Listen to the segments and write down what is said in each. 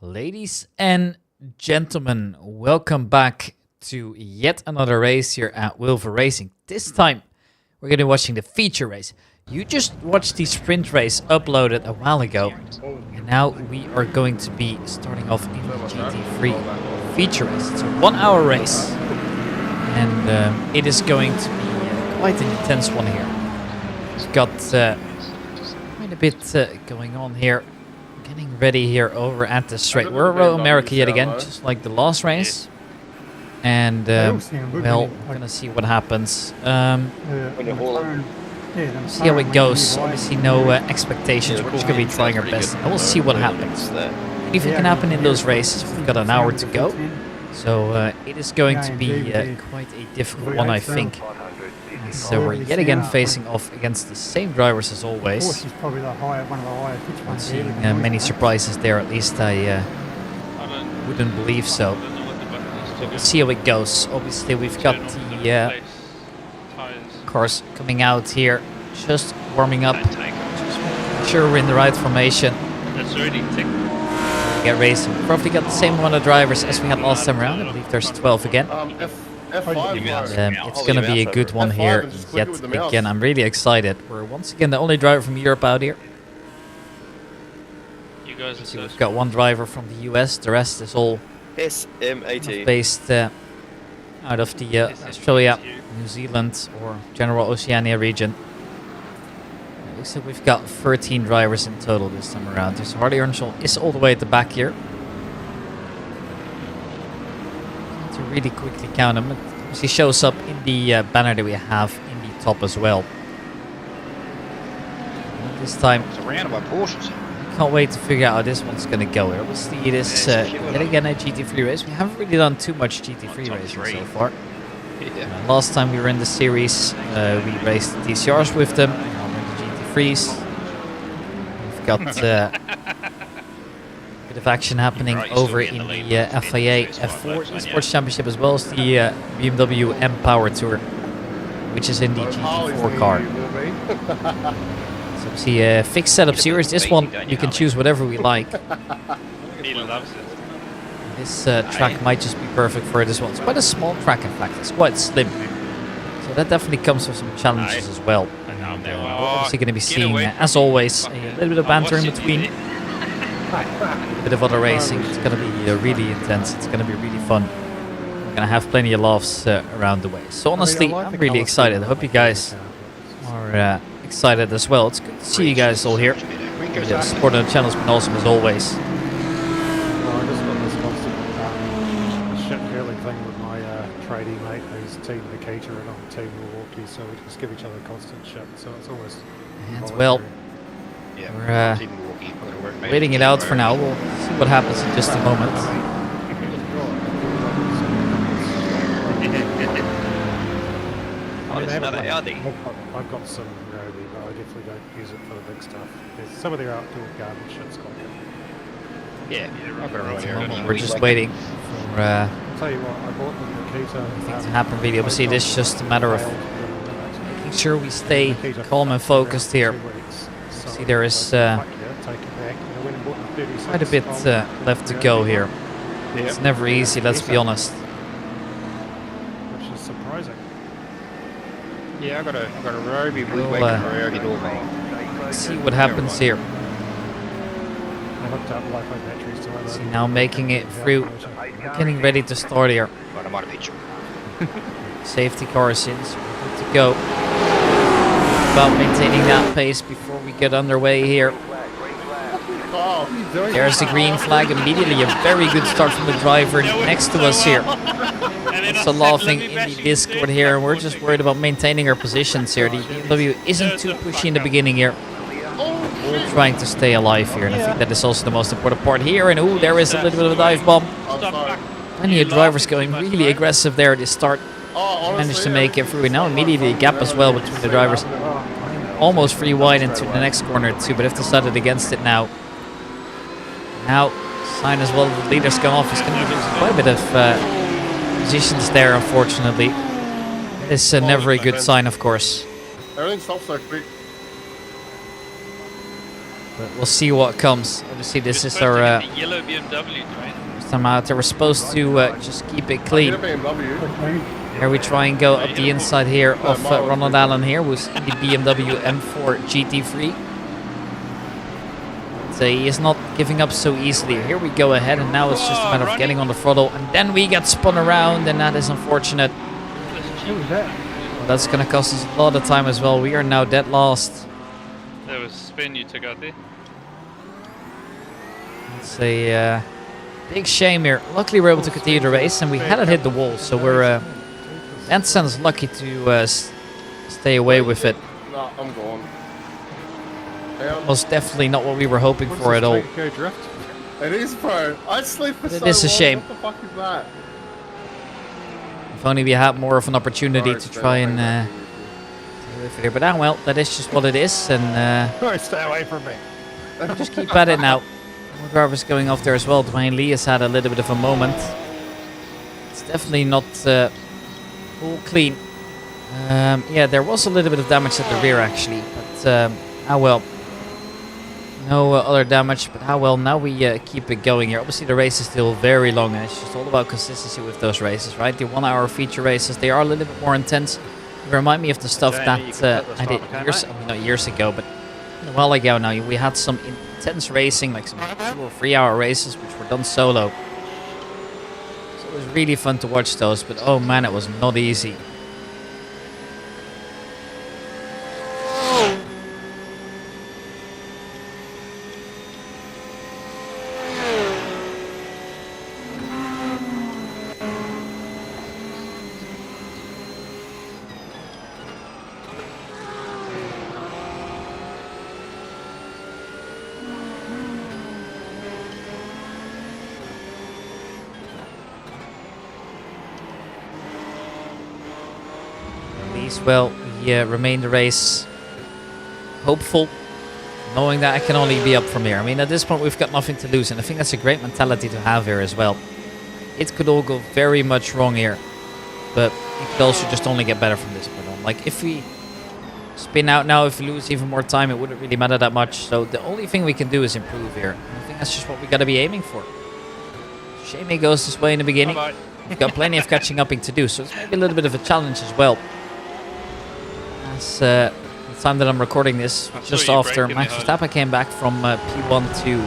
Ladies and gentlemen, welcome back to yet another race here at Wilver Racing. This time, we're going to be watching the feature race. You just watched the sprint race uploaded a while ago, and now we are going to be starting off in the GT3 feature race. It's a 1 hour race, and it is going to be quite an intense one here. We've got quite a bit going on here. Getting ready here over at the straight. We're Road America yet again, just like the last race. And, well, we're going to see what happens. See how it goes. Obviously, no expectations. We're just going to be trying our best. And we'll see what happens. Anything can happen in those races. We've got an hour to go. So, it is going to be quite a difficult one, I think. So we're yet again facing off against the same drivers as always. Porsche is probably one of the higher pitch ones. Seeing many surprises there, at least I wouldn't believe so. We'll see how it goes. Obviously we've got the cars coming out here, just warming up, just making sure we're in the right formation. Get racing. Probably got the same amount of drivers as we had last time around. I believe there's 12 again. It's going to be a good one here yet again. I'm really excited. We're once again the only driver from Europe out here. You guys So we've got one driver from the US. The rest is all based out of the Australia, New Zealand or General Oceania region. It looks like we've got 13 drivers in total this time around. There's Hardy Earnshaw is all the way at the back here. To really quickly count them. It obviously shows up in the banner that we have in the top as well. And this time, I can't wait to figure out how this one's going to go here. Obviously, it is yet again a GT3 race. We haven't really done too much GT3 racing so far. Last time we were in the series, we raced the TCRs with them. Now we're in the GT3s. We've got of action happening over in the FIA F4 Esports Championship, as well as the BMW M Power Tour, which is in the GT4 car. So see a fixed setup series. This one you can choose whatever we like. He loves it. This track might just be perfect for it as well. It's quite a small track, in fact. It's quite slim, so that definitely comes with some challenges as well. We're obviously going to be seeing, as always, a little bit of banter in between. A bit of other racing. It's going to be really intense. It's going to be really fun. We're going to have plenty of laughs around the way. So honestly, I'm really excited. I hope you guys are excited as well. It's good to see you guys all here. The support on the channel has been awesome as always. Well, I just got this constant shit curling thing with my tradie mate who's Team Nikita and I'm Team Milwaukee, so we just give each other constant shit. So it's almost... And well, we're waiting it out for now. We'll see what happens in just a moment. I've got some Roby, but I definitely don't use it for the big stuff. Some of their outdoor garden shit's quite good. I've got a At the moment, we're just waiting for I'll tell you what, I bought the Nikita. things to happen really. Obviously, this is just a matter of making sure we stay calm and focused here. See, there is quite a bit left to go here. It's never easy, let's be honest. Which is surprising. Yeah, I got a Roby. We'll see what happens here. I hooked up Li-Fi batteries to my See, now making it through, getting ready to start here. Safety car is in, so we're good to go. About maintaining that pace before we get underway here. There's the green flag immediately. A very good start from the driver next to us here. Also laughing in the Discord here. We're just worried about maintaining our positions here. The BMW isn't too pushy in the beginning here. We're trying to stay alive here, and I think that is also the most important part here. And ooh, there is a little bit of a dive bomb. Plenty of drivers going really aggressive there at the start. Managed to make it through, and now immediately a gap as well between the drivers. Almost free wide into the next corner too, but have decided against it now. Now, sign as well, the leader's gone off. He's going to lose quite a bit of positions there, unfortunately. It's never a good sign, of course. Everything stops so quick. But bit. We'll see what comes. Obviously, this You're is supposed to our get the yellow BMW, right? first time out there. We're supposed to just keep it clean. Here we try and go up the inside here of Ronald Allen here, who's in the BMW M4 GT3. So he is not giving up so easily. Here we go ahead, and now it's just a matter of getting on the throttle, and then we get spun around, and that is unfortunate. Well, that's going to cost us a lot of time as well. We are now dead last. There was a spin you took out there. It's a big shame here. Luckily, we're able to continue the race, and we hadn't hit the wall, so we're in that sense lucky to stay away with it. No, I'm going. Most definitely not what we were hoping for at all. Go drift. It is, bro. I sleep for It so is a long. shame. What the fuck is that? If only we had more of an opportunity to try and stay with it here. But well, that is just what it is, and Stay away from me. just keep at it now. More drivers going off there as well. Dwayne Lee has had a little bit of a moment. It's definitely not all clean. Yeah, there was a little bit of damage at the rear actually, but well. No other damage, but well, now we keep it going here. Obviously, the race is still very long, and it's just all about consistency with those races, right? The 1 hour feature races, they are a little bit more intense. They remind me of the stuff that I did not years ago, but a while ago now. We had some intense racing, like some 2 or 3 hour races, which were done solo. So it was really fun to watch those, but oh man, it was not easy. Well, we remain the race hopeful, knowing that I can only be up from here. I mean, at this point, we've got nothing to lose, and I think that's a great mentality to have here as well. It could all go very much wrong here, but it could also just only get better from this point on. Like, if we spin out now, if we lose even more time, it wouldn't really matter that much. So the only thing we can do is improve here. And I think that's just what we got to be aiming for. Shame it goes this way in the beginning. We've got plenty of catching up to do, so it's maybe a little bit of a challenge as well. As the time that I'm recording this, just after Max Verstappen came back from P1 to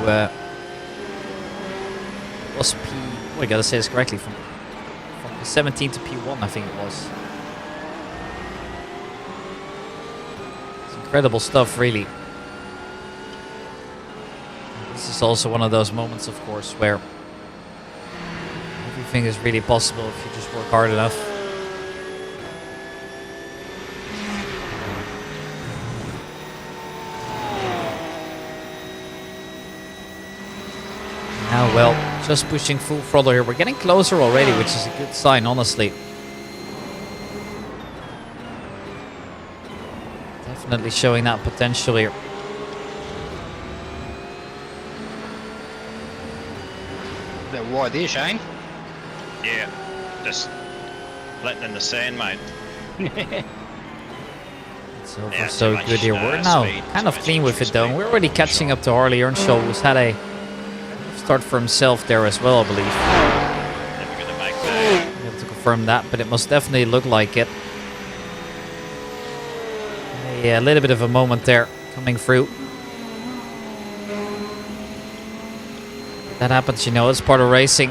was P. Oh, I gotta say this correctly, from P17 to P1, I think it was. It's incredible stuff, really. This is also one of those moments, of course, where everything is really possible if you just work hard enough. Now, well, just pushing full throttle here. We're getting closer already, which is a good sign, honestly. Definitely showing that potential here. Bit wide there, Shane. Yeah, just letting in the sand, mate. So Yeah, far so too much, good here. We're now speed, kind too of much clean with entry it though. speed. We're already catching up to Harley Earnshaw, who's had a start for himself there as well, I believe. Never gonna make that. I have to confirm that, but it must definitely look like it. Yeah, a little bit of a moment there coming through. That happens, you know, it's part of racing.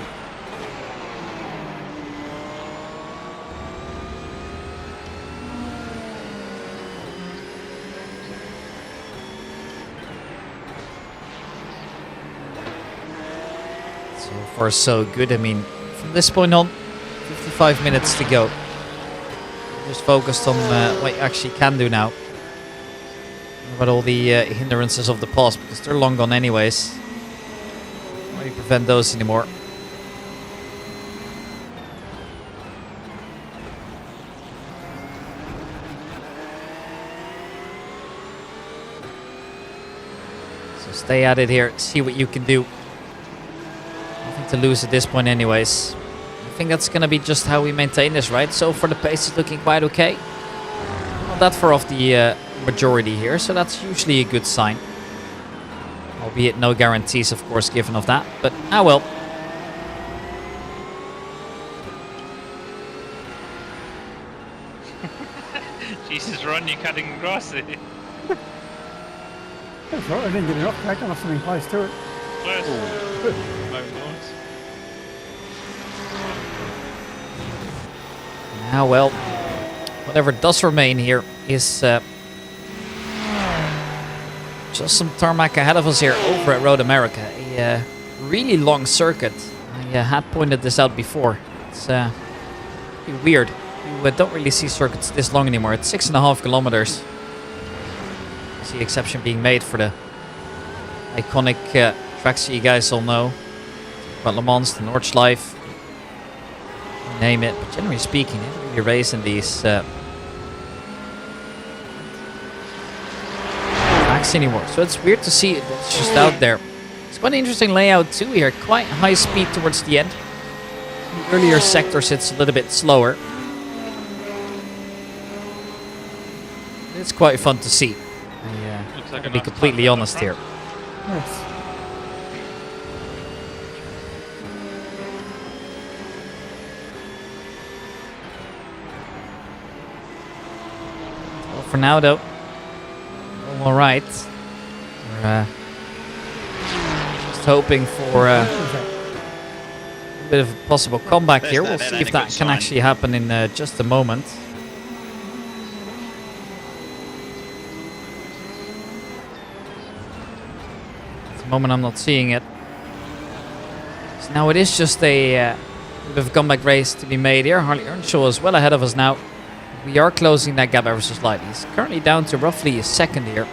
So far so good. I mean, from this point on, 55 minutes to go. Just focused on what you actually can do now. What about all the hindrances of the past, because they're long gone anyways. Why do you prevent those anymore? So stay at it here, see what you can do. Nothing to lose at this point anyways. I think that's going to be just how we maintain this, right? So for the pace, it's looking quite okay. Not that far off the majority here, so that's usually a good sign. Albeit no guarantees, of course, given of that. But, ah well. Jesus, Ron, you're cutting grass there. That's right, I didn't get it off track, I must have been close to it. Close. Oh, nice. Ah well. Whatever does remain here is just some tarmac ahead of us here over at Road America. A really long circuit. I had pointed this out before. It's pretty weird. You don't really see circuits this long anymore. It's 6.5 kilometers. I see exception being made for the iconic tracks that you guys all know. About Le Mans, the Nordschleife, you name it. But generally speaking, they don't really race in these tracks anymore. So it's weird to see it. It's just out there. It's quite an interesting layout too here. Quite high speed towards the end. In the earlier sectors it's a little bit slower. It's quite fun to see. Looks like To a be nice completely time. honest here. Yes. Well, for now though, all right. We're just hoping for a bit of a possible comeback here. We'll see if that can actually happen in just a moment. At the moment I'm not seeing it. So now it is just a bit of a comeback race to be made here. Harley Earnshaw is well ahead of us now. We are closing that gap ever so slightly. He's currently down to roughly a second here.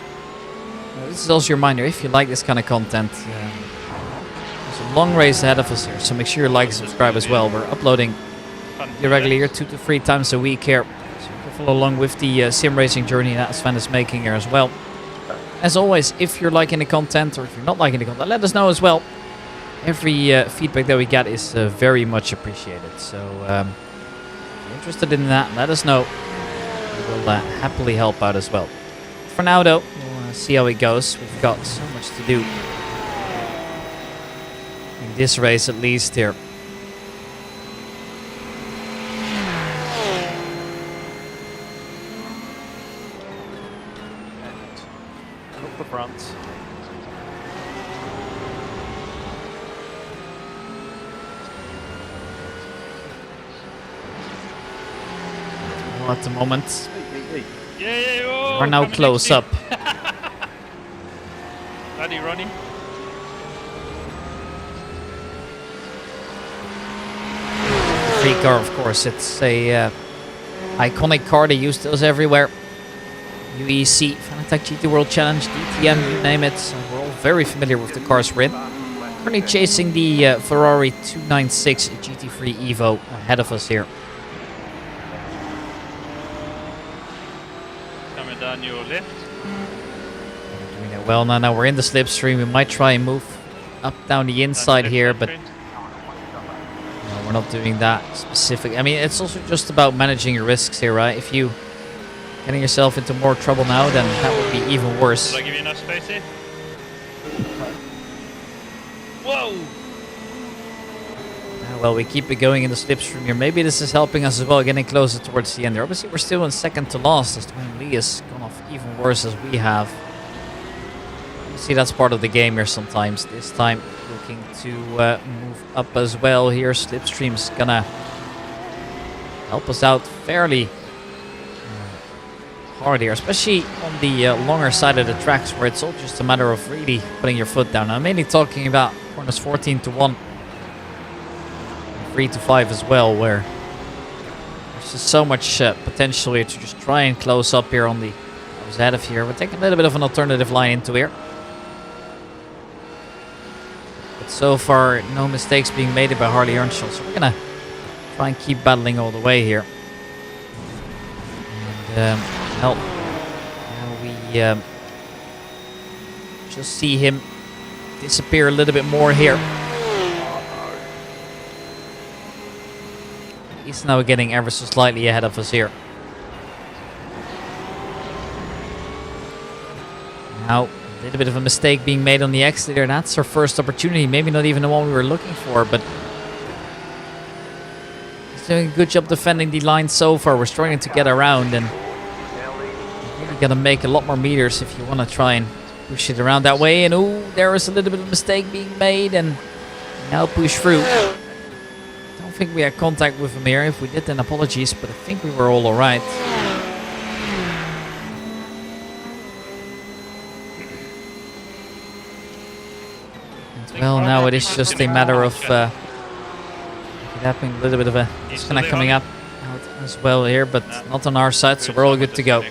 This is also your reminder, if you like this kind of content, there's a long race ahead of us here, so make sure you like and subscribe as well. We're uploading irregularly here 2 to 3 times a week here, so you can follow along with the sim racing journey that Sven is making here as well. As always, if you're liking the content or if you're not liking the content, let us know as well. Every feedback that we get is very much appreciated, so if you're interested in that, let us know. We will happily help out as well. For now though, we'll see how it goes. We've got so much to do in this race at least here. Up the front. Well, at the moment, Yeah, we're now close up. Ready, Ronnie? Free car, of course. It's a iconic car. They use those everywhere. UEC, Fanatec GT World Challenge, DTM, you name it. So we're all very familiar with the cars we're in. Currently chasing the Ferrari 296 GT3 Evo ahead of us here. Coming down your left. Doing it well now. Now we're in the slipstream. We might try and move up down the inside here, but no, we're not doing that specific. I mean, it's also just about managing your risks here, right? If you getting yourself into more trouble now, then that would be even worse. Did I give you enough space here? Whoa! Well, we keep it going in the slipstream here. Maybe this is helping us as well, getting closer towards the end there. Obviously, we're still in second to last as Dwayne Lee has gone off even worse as we have. You see, that's part of the game here sometimes. This time, looking to move up as well here. Slipstream's gonna help us out fairly hard here, especially on the longer side of the tracks where it's all just a matter of really putting your foot down. I'm mainly talking about corners 14 to 1. 3 to 5 as well, where there's just so much potential here to just try and close up here on the ahead of here. We're taking a little bit of an alternative line into here. But so far, no mistakes being made by Harley Earnshaw, so we're gonna try and keep battling all the way here. And help. Now we just see him disappear a little bit more here. He's now getting ever so slightly ahead of us here. Now, A little bit of a mistake being made on the exit there. That's our first opportunity. Maybe not even the one we were looking for, but he's doing a good job defending the line so far. We're starting to get around, and you're really gonna make a lot more meters if you want to try and push it around that way. And oh, there was a little bit of a mistake being made, and now push through. Don't think we had contact with him here. If we did, then apologies, but I think we were all alright. Well, now it is just a matter of having a little bit of a disconnect coming out as well here, but not on our side, so we're all good to go.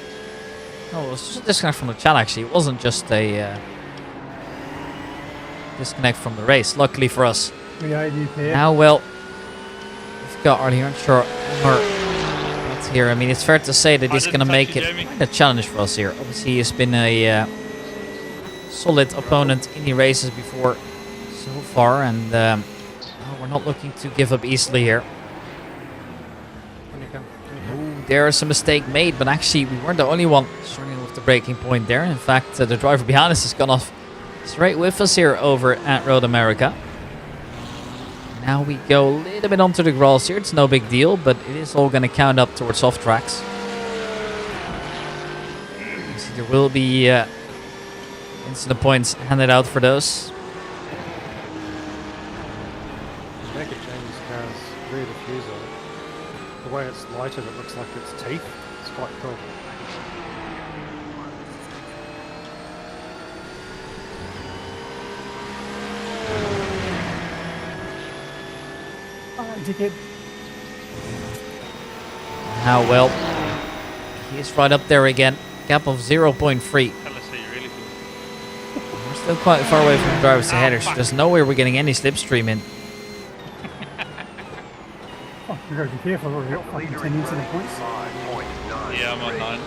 Oh, it was just a disconnect from the chat actually. It wasn't just a disconnect from the race, luckily for us. Now, well, we've got Arlie here, sure. What's here? I mean, it's fair to say that he's going to make it quite a challenge for us here. Obviously, he's been a solid opponent in the races before so far, and we're not looking to give up easily here. Ooh, there's a mistake made, but actually we weren't the only one struggling with the braking point there. In fact, the driver behind us has gone off straight with us here over at Road America. Now we go a little bit onto the grass here. It's no big deal, but it is all going to count up towards soft tracks. So there will be incident points handed out for those. Make it Jamie's car's rear diffuser. The way it's lighted, it looks like it's teeth. It's quite cool. Ticket. Now, well, he's right up there again. Gap of 0.3. Really cool. We're still quite far away from the driver's ahead. There's no way we're getting any slipstream in. Oh, we've got to be careful. We've got fucking 10 incident points. Yeah, I'm on 9.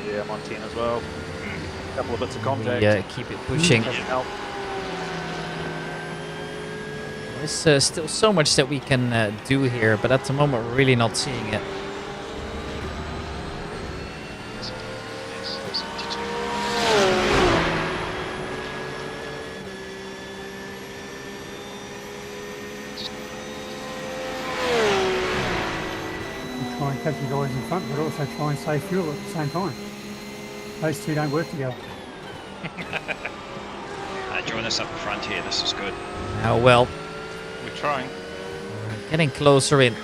Yeah, I'm on 10 as well. A couple of bits of contact. Yeah, keep it pushing. Doesn't help. There's still so much that we can do here, but at the moment we're really not seeing it. Try and catch the guys in front, but also try and save fuel at the same time. Those two don't work together. Join us up the front here. This is good. Now, well, We're trying. we're getting closer in.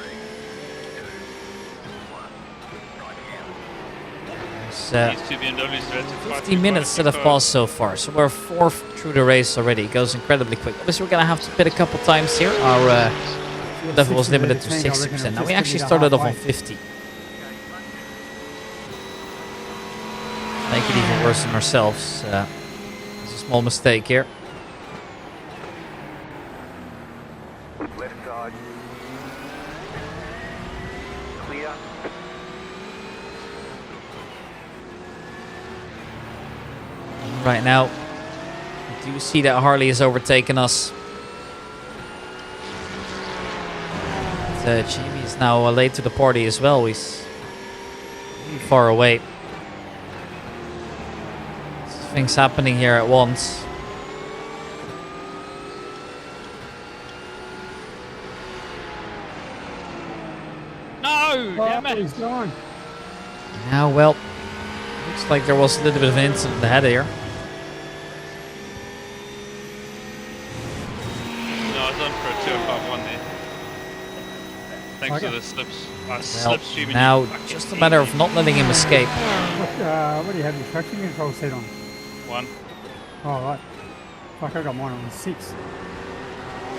There's Needs to be in only 15 minutes that have passed so far, so we're fourth through the race already. It goes incredibly quick. Obviously, we're going to have to pit a couple times here. Our fuel level was limited to 60%. Now, we actually started off on 50. Make it even worse than ourselves. It's a small mistake here. Left side. Clear. Right now, we do see that Harley has overtaken us. Jamie is now late to the party as well. He's really far away. Things happening here at once. No! Damn Oh, it! he's gone. Now, well, looks like there was a little bit of an incident ahead here. No, I was on for a 251 there. Thanks Okay. to the slips. Well, Slipstreaming. now you fucking just a matter of not letting him escape. What do you have your traction control set on? 1. Oh, right. Fuck, I got mine on 6.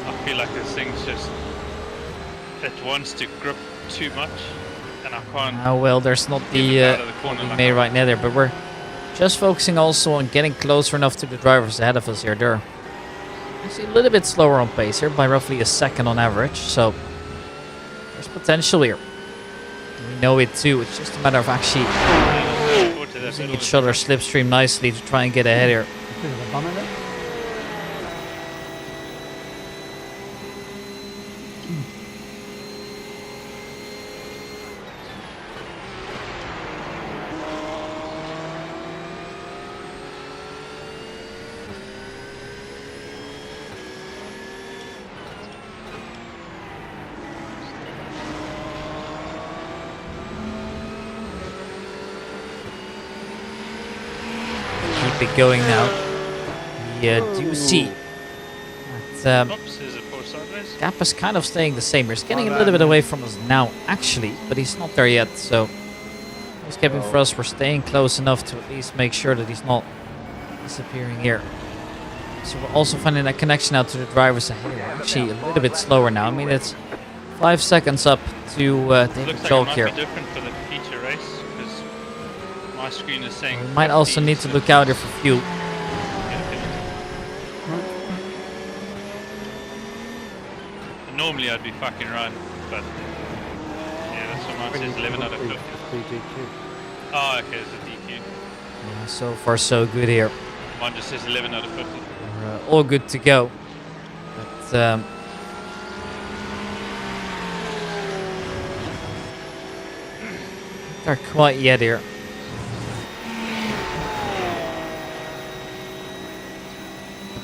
I feel like this thing's just... It wants to grip too much. And I can't... Now, well, there's not get the it out of the corner like made I- right now there, but we're just focusing also on getting closer enough to the drivers ahead of us here. They're actually a little bit slower on pace here, by roughly a second on average, so there's potential here. We know it too. It's just a matter of actually using each other's slipstream nicely to try and get ahead here. Bit of a bummer there. be going now. We do see that Oops, is it four sideways? gap is kind of staying the same. He's getting a little bit away from us now, actually, but he's not there yet. So housekeeping for us. We're staying close enough to at least make sure that he's not disappearing here. So we're also finding that connection out to the drivers ahead. We're actually a little bit slower now. I mean, it's 5 seconds up to David Looks like Chalk it might here. be different for the feature race because my screen is saying. We might also 50, need to so- look out here for fuel. Yeah, okay. Normally I'd be fucking around, but yeah, that's what mine says 11 out of 50. Oh, okay, it's a DQ. Yeah, so far so good here. Mine just says 11 out of 50. We're all good to go. But not quite yet here.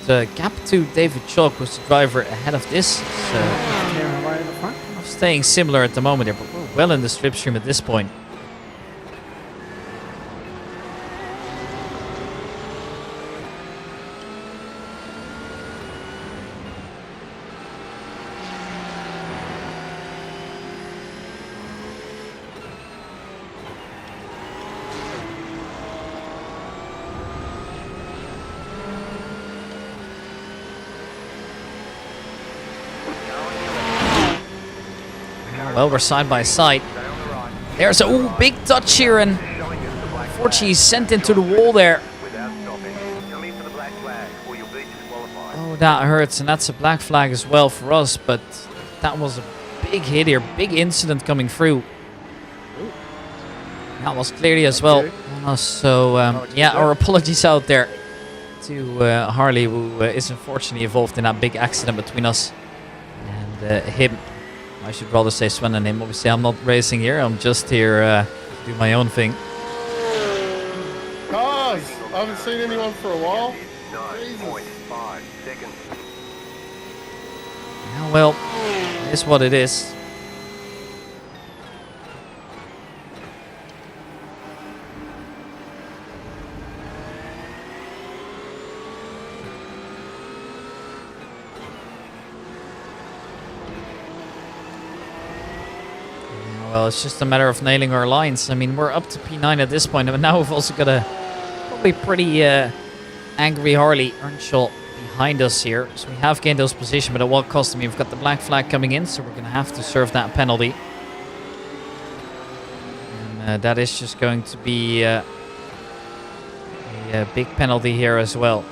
But gap to David Chalk was the driver ahead of this. So Tearing away at the front. staying similar at the moment here, but we're well in the slipstream at this point. Well, we're side by side. There's a big touch here, and unfortunately he's sent into the wall there. Without stopping. Come in for the black flag or you'll be disqualified. Oh, that hurts, and that's a black flag as well for us, but that was a big hit here, big incident coming through. That was clearly as well. So, yeah, our apologies out there to Harley, who is unfortunately involved in that big accident between us and him. I should rather say Sven and him. Obviously, I'm not racing here. I'm just here to do my own thing. Cars! I haven't seen anyone for a while. 9.5 seconds. Yeah, well, it is what it is. Well, it's just a matter of nailing our lines. I mean, we're up to P9 at this point, but now we've also got a probably pretty angry Harley Earnshaw behind us here. So we have gained those positions, but at what cost? I mean, we've got the black flag coming in, so we're going to have to serve that penalty. And that is just going to be a big penalty here as well.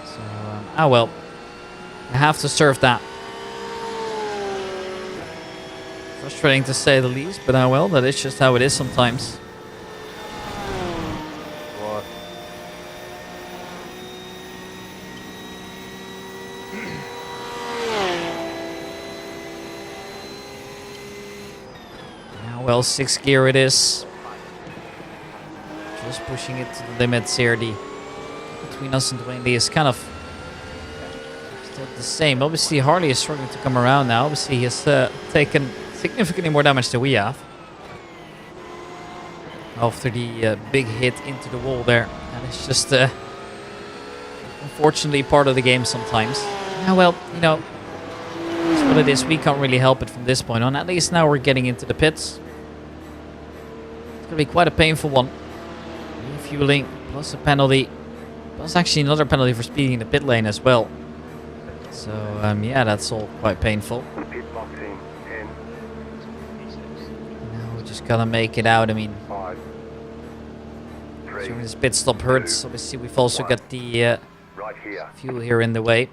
So, well, I have to serve that. Frustrating to say the least, but well, that is just how it is sometimes. What? Well, 6th gear it is. Just pushing it to the limits here. The between us and Dwayne Lee is kind of still the same. Obviously, Harley is struggling to come around now. Obviously, he has taken significantly more damage than we have after the big hit into the wall there. And it's just unfortunately part of the game sometimes. Well, you know, it's what it is. We can't really help it from this point on. At least now we're getting into the pits. It's going to be quite a painful one. Refueling plus a penalty. Plus actually another penalty for speeding in the pit lane as well. So, yeah, that's all quite painful. Pit boxing 10, Now we just gotta make it out. I mean, 5, 3, during this pit stop hurts. Obviously, we've also got the right here. fuel here in the way.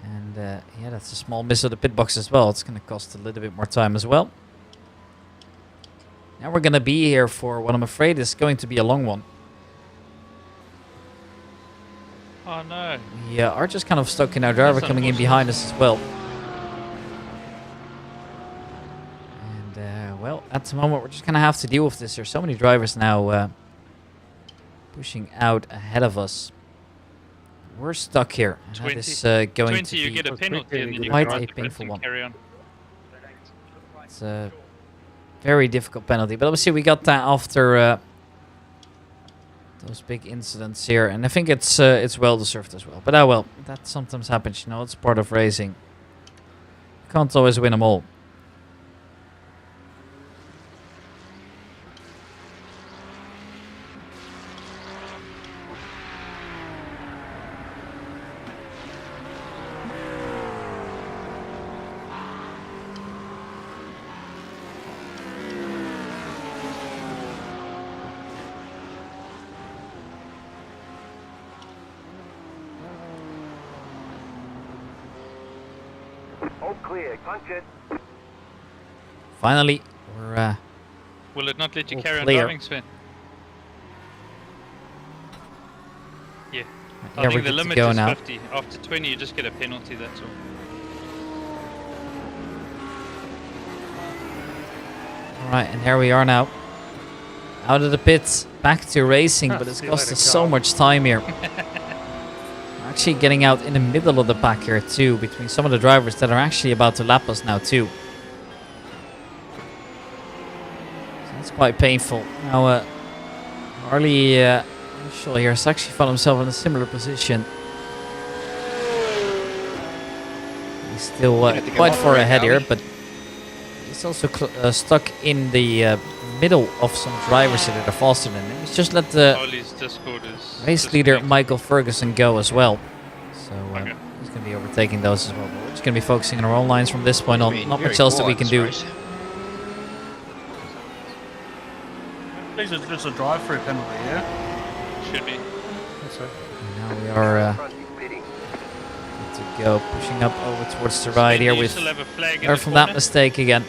And yeah, that's a small miss of the pit box as well. It's gonna cost a little bit more time as well. Now we're gonna be here for what I'm afraid is going to be a long one. Oh no. We are just kind of stuck in our driver coming in behind us as well. And well, at the moment we're just gonna have to deal with this. There's so many drivers now pushing out ahead of us. We're stuck here. And that 20. is going 20, to you be get a penalty and then you quite can a run the painful racing, one. carry on. It's very difficult penalty. But obviously we got that after those big incidents here, and I think it's well deserved as well. But well, that sometimes happens, you know. It's part of racing. Can't always win them all. All clear. Punch it. Finally, we're Will it not let you all carry on clear. driving, Sven? Yeah. I Yeah, we're think the good to limit go is now. 50. After 20, you just get a penalty, that's all. Alright, and here we are now. Out of the pits, back to racing, but it's See you cost later, us so Carl. much time here. We're actually getting out in the middle of the pack here too, between some of the drivers that are actually about to lap us now too. So that's quite painful. Now, Harley Shaw here has actually found himself in a similar position. He's still quite far ahead here, but he's also stuck in the middle of some drivers here that are faster than him. He's just let the Ollie's Discord is race leader disconnected. Michael Ferguson go as well. So Okay. he's going to be overtaking those as well. But we're just going to be focusing on our own lines from this point on. Not Very much else that we quiet can this do. race. These are just a drive-through penalty, yeah? Should be. That's it. Now we are Front is pitting. good to go, pushing up over towards the right here You with still have a flag in learn the from that corner? mistake again.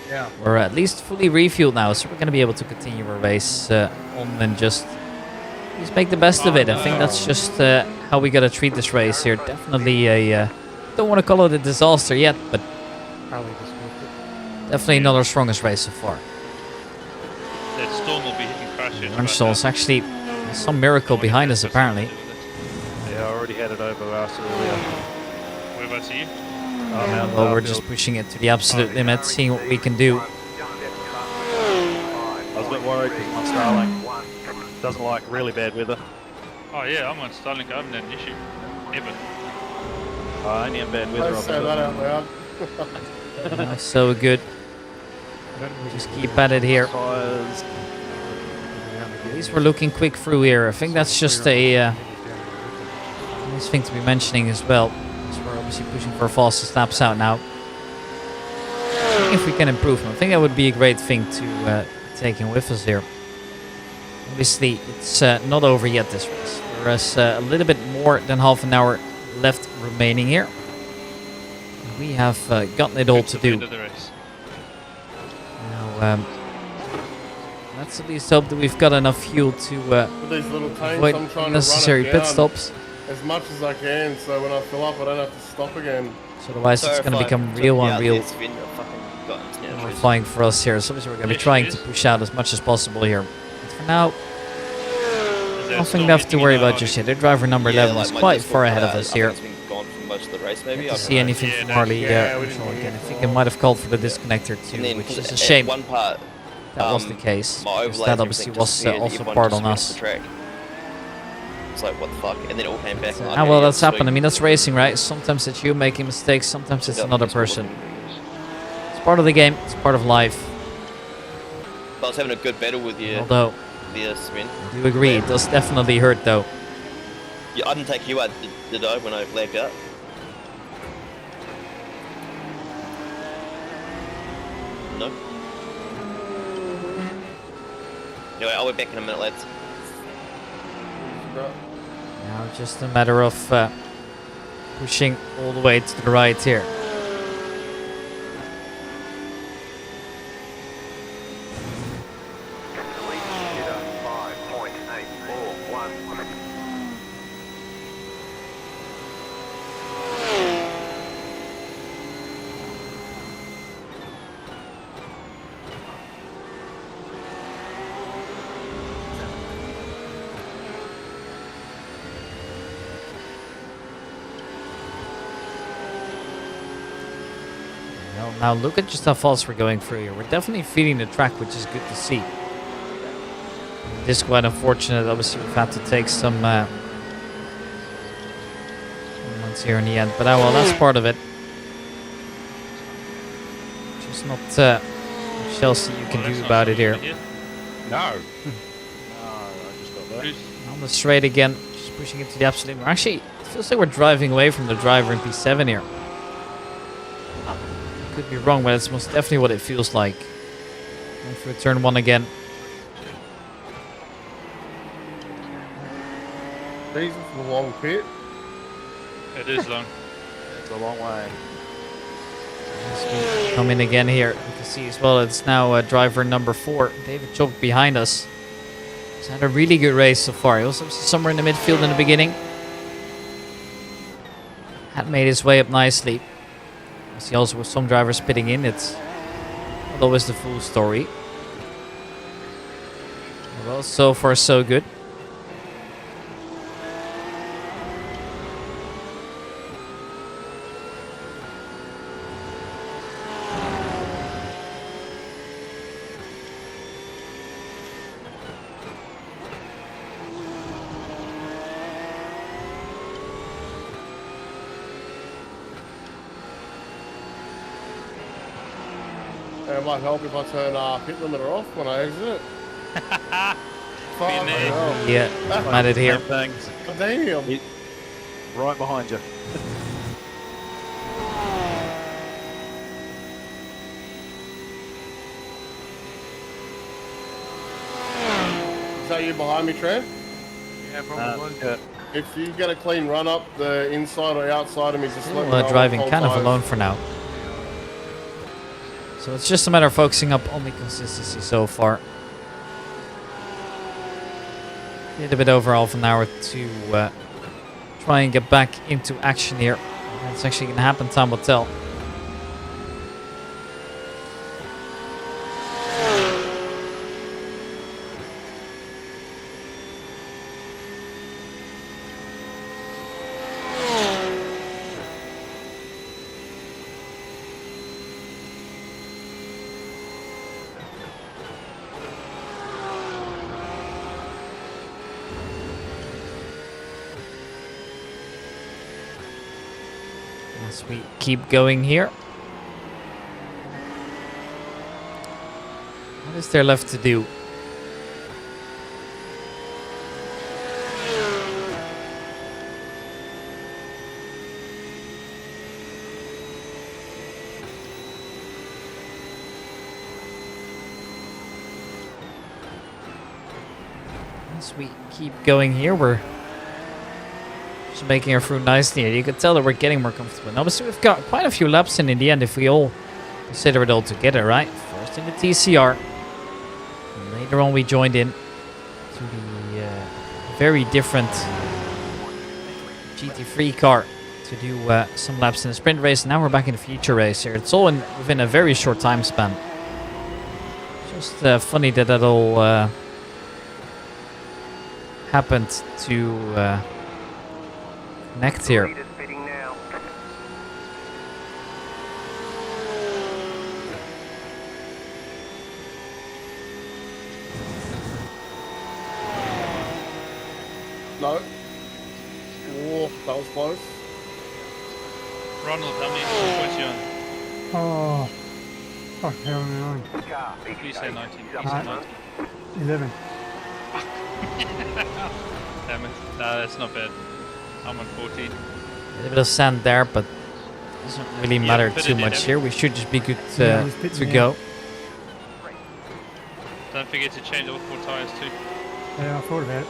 Yeah. We're at least fully refueled now, so we're going to be able to continue our race on and just make the best of it. I think that's just how we got to treat this race here. Definitely a don't want to call it a disaster yet, but Harley just worked it. definitely not our strongest race so far. That storm will be hitting crashes. Armstrong's actually some miracle behind us apparently. Yeah, I already had it over us earlier. Whereabouts are you? Well, we're just pushing it to the absolute limit, seeing what we can do. I was a bit worried because my Starlink doesn't like really bad weather. Oh yeah, I'm on Starlink. I haven't had an issue. Ever. Only in bad weather. Don't I'll say do that it. out loud. So good. Just keep at it here. Tyres. At least we're looking quick through here. I think that's just a nice thing to be mentioning as well. So we're obviously pushing for fastest laps out now. If we can improve, I think that would be a great thing to take in with us here. Obviously, it's not over yet this race. There's a little bit more than half an hour left remaining here. We have gotten it all to do. End of the race. Now, let's at least hope that we've got enough fuel to With these little tanks, avoid I'm trying unnecessary to run pit it down stops. as much as I can, so when I fill up, I don't have to stop again. So otherwise it's going to become real unreal flying for us here. So obviously we're going to be Yes, trying it to is. push out as much as possible here. But for now, Is there nothing storm left to hitting worry you about now, just Ollie? yet. Their driver number 11 is quite far ahead of us here. It's been gone for most of the race, maybe. Can't I see don't know. anything Yeah, from no. Harley Yeah, we Shaw didn't again. I get think it. it might have called for the disconnector And too, then which is a at shame. one part, That was the case. my Because overlays, that obviously everything was disappeared, also everyone part just on went off us. the track. It's like, what the fuck? And then it all came back. Ah, well, that's happened. I mean, that's racing, right? Sometimes it's you making mistakes, sometimes it's another person. It's part of the game, it's part of life. I was having a good battle with you Although, there, Sven. I do agree, it does definitely hurt though. Yeah, I didn't take you out, did I, when I lagged out? No? Anyway, I'll be back in a minute, lads. Now just a matter of pushing all the way to the right here. Delete jitter 5.841. Well, now look at just how fast we're going through here. We're definitely feeding the track, which is good to see. It is quite unfortunate. Obviously, we've had to take some moments here in the end. But well, that's part of it. Just not much else that you can do about it here. No. I just got there. On the straight again, just pushing it to the absolute. Actually, it feels like we're driving away from the driver in P7 here. Could be wrong, but it's most definitely what it feels like. Going for turn 1 again. Jesus, the long pit. It is long. It's a long way. Come in again here. You can see as well, it's now driver number 4, David Chop, behind us. He's had a really good race so far. He was somewhere in the midfield in the beginning. Had made his way up nicely. I see also with some drivers pitting in, it's not always the full story. Well, so far so good. It might help if I turn pit limiter off when I exit it. Yeah, made it here. Thanks. Damn. Right behind you. Is that you behind me, Trent? Yeah, probably. Yeah. If you get a clean run up the inside or outside of me, just let me know. Driving I'll kind of hold alone for now. So it's just a matter of focusing up on the consistency so far. Need a bit over half an hour to try and get back into action here. It's actually going to happen, time will tell. As we keep going here. What is there left to do? As we keep going here, we're just making our through nicely here. You can tell that we're getting more comfortable. And obviously, we've got quite a few laps in the end if we all consider it all together, right? First in the TCR. And later on, we joined in to the very different GT3 car to do some laps in the sprint race. Now we're back in the future race here. It's all within a very short time span. Just funny that all happened to connect here. No. Oh, that was close. Ronald, how many points you on? Oh, fuck, hell no. Please say 19. Please say 19. 11. Damn it. That's not bad. I'm on 14. A bit of sand there, but it doesn't really matter too much here. We should just be good to go. Don't forget to change all 4 tires too. Yeah, I thought about it.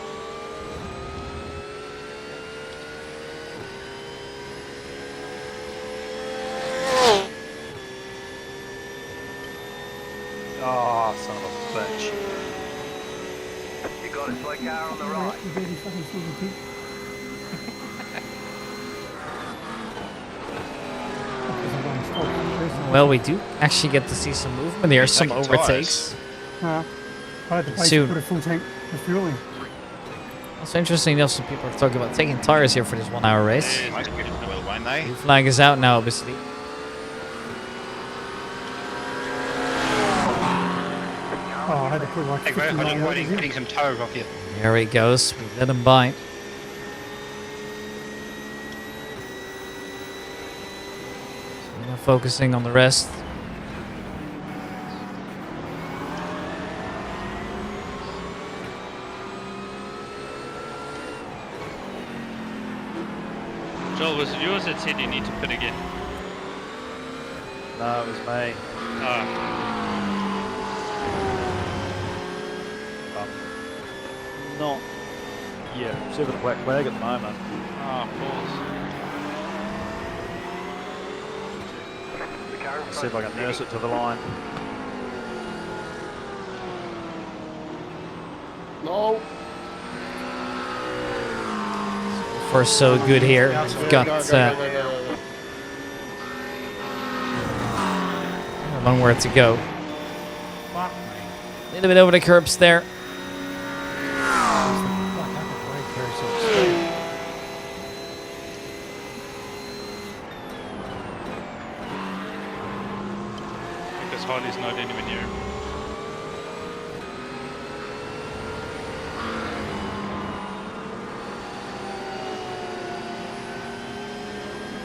Oh, son of a bitch. You got a slow car on the right. Well, we do actually get to see some movement here, some overtakes. I had to pay Soon. to put a full tank of fuel in. Also interesting enough, some people are talking about taking tires here for this 1 hour race. Might be good to know why, Blue flag is out now, obviously. Oh, I had to put like Hey, Greg, 59 I don't mind meters in. getting some toes off you. There he goes. We let him by. So we're focusing on the rest. Joel, was it yours that said you need to pit again? No, it was me. Not. Yeah, serving a black flag at the moment. Of course. The car in See front if I can nurse it to the line. No. Far so good here. We've got one more to go. A little bit over the curbs there. Because Harley's not anywhere near him.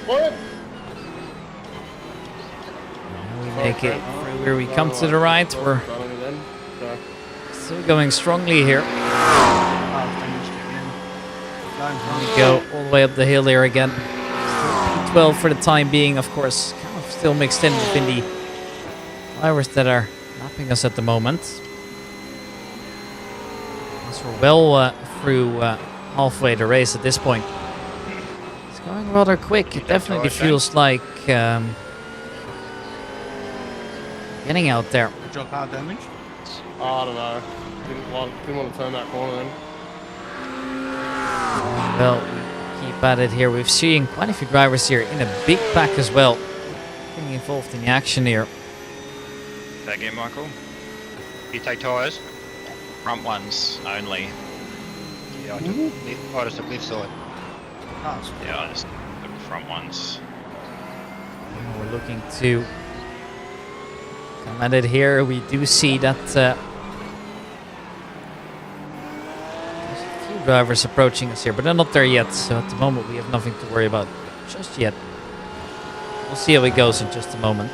What? We make it through where we come to the right. We're still going strongly here. We go all the way up the hill here again. Still P12 for the time being, of course. Kind of still mixed in within the drivers that are lapping us at the moment. As we're well through halfway the race at this point. It's going rather quick. It definitely feels like getting out there. Drop hard damage. I don't know. Didn't want to turn that corner then. Well, we keep at it here. We've seen quite a few drivers here in a big pack as well, getting involved in the action here. That again, Michael? You take tyres? Front ones only. Yeah, I just took left side. Yeah, I just took the front ones. And we're looking to come at it here. We do see that there's a few drivers approaching us here, but they're not there yet. So at the moment, we have nothing to worry about just yet. We'll see how it goes in just a moment.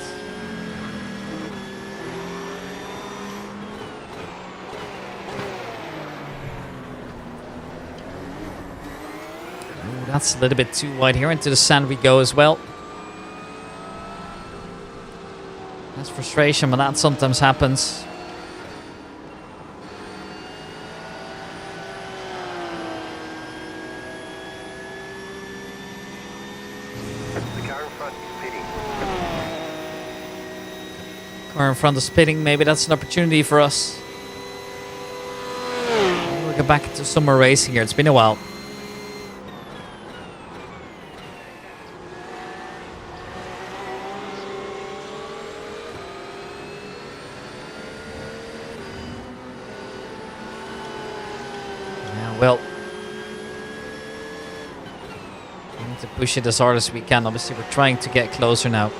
Ooh, that's a little bit too wide here. Into the sand we go as well. That's frustration, but that sometimes happens. The car in front is pitting. Car in front is pitting. Maybe that's an opportunity for us. We'll get back into summer racing here. It's been a while. Well, we need to push it as hard as we can. Obviously, we're trying to get closer now.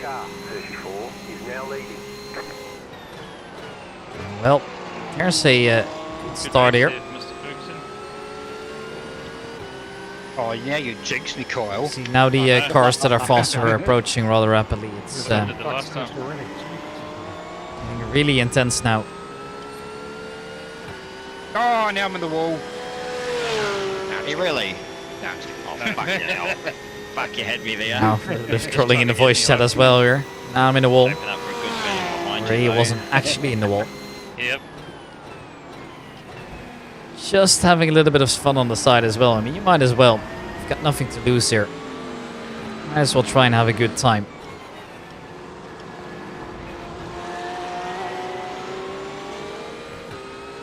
Car 34 is now leading. Well, there's a good start here. Mr. Ferguson. Oh, now you jinxed me, Kyle. See, now the cars that are faster are approaching rather rapidly. It's Did the last time. getting really intense now. Oh, now I'm in the wall. Hey, really? Oh, fuck you hell. Fuck, you had me there. Now, there's trolling in the voice chat as well here. Now I'm in the wall. Open up for a good feeling behind Where he you, though. wasn't actually in the wall. Yep. Just having a little bit of fun on the side as well. I mean, you might as well. You've got nothing to lose here. Might as well try and have a good time.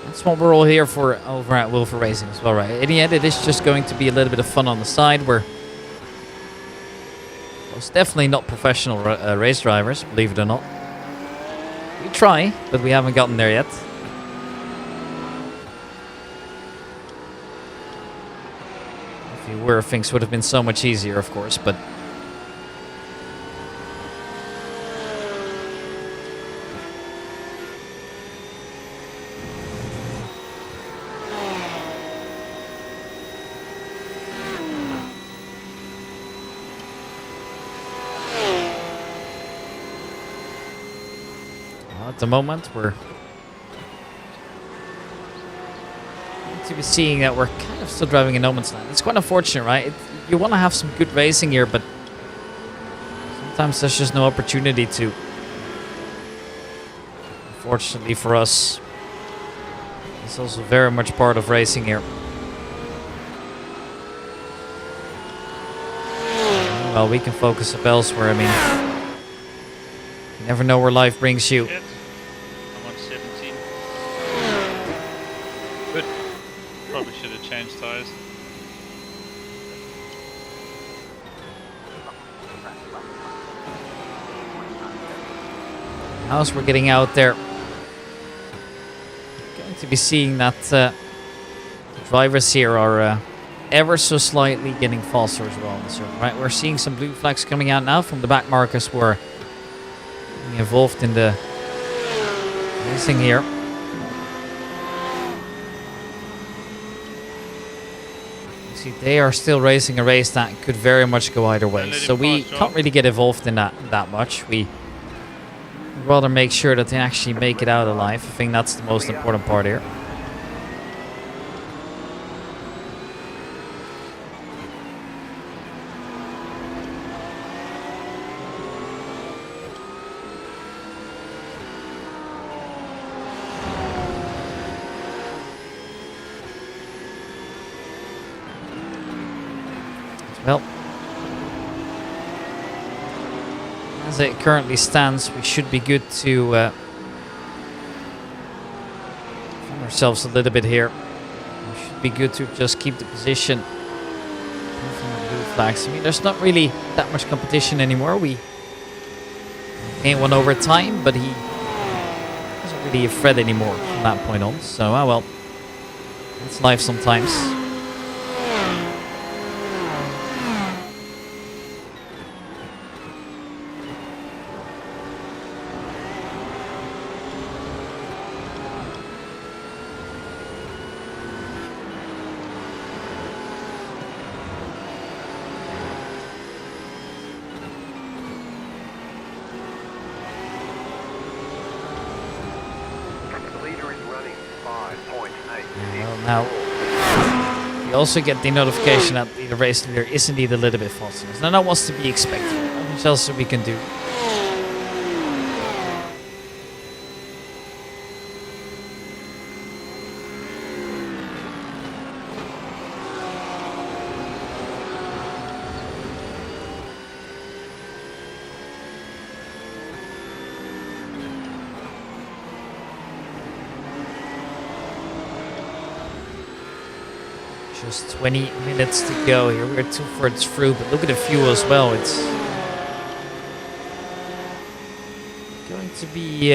That's what we're all here for over at Wilver Racing as well, right? In the end, it is just going to be a little bit of fun on the side. We're most definitely not professional race drivers, believe it or not. We try, but we haven't gotten there yet. If we were, things would have been so much easier, of course, but... At the moment, we're to be seeing that we're kind of still driving in no man's land. It's quite unfortunate, right? You want to have some good racing here, but sometimes there's just no opportunity to. Unfortunately for us, it's also very much part of racing here. Well, we can focus up elsewhere. I mean, you never know where life brings you. I'm on 17. Good. Probably should have changed tyres. As we're getting out there, going to be seeing that the drivers here are ever so slightly getting faster as well. So, right, we're seeing some blue flags coming out now from the back markers who are being involved in the racing here. You see, they are still racing a race that could very much go either way. So we can't really get involved in that much. We rather make sure that they actually make it out alive. I think that's the most important part here. Well, as it currently stands, we should be good to find ourselves a little bit here. We should be good to just keep the position. Blue flags. I mean, there's not really that much competition anymore. We gained one over time, but he isn't really a threat anymore from that point on. So, ah well, it's life sometimes. Now, you also get the notification that the race leader is indeed a little bit faster. Now that was to be expected. What else we can do? Just 20 minutes to go here. We're 2/3 through, but look at the fuel as well. It's going to be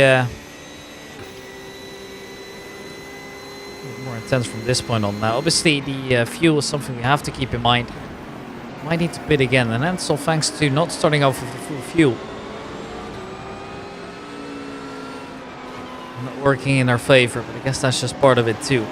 more intense from this point on. Now, obviously, the fuel is something we have to keep in mind. Might need to pit again, and that's all thanks to not starting off with the full fuel. Not working in our favor, but I guess that's just part of it too.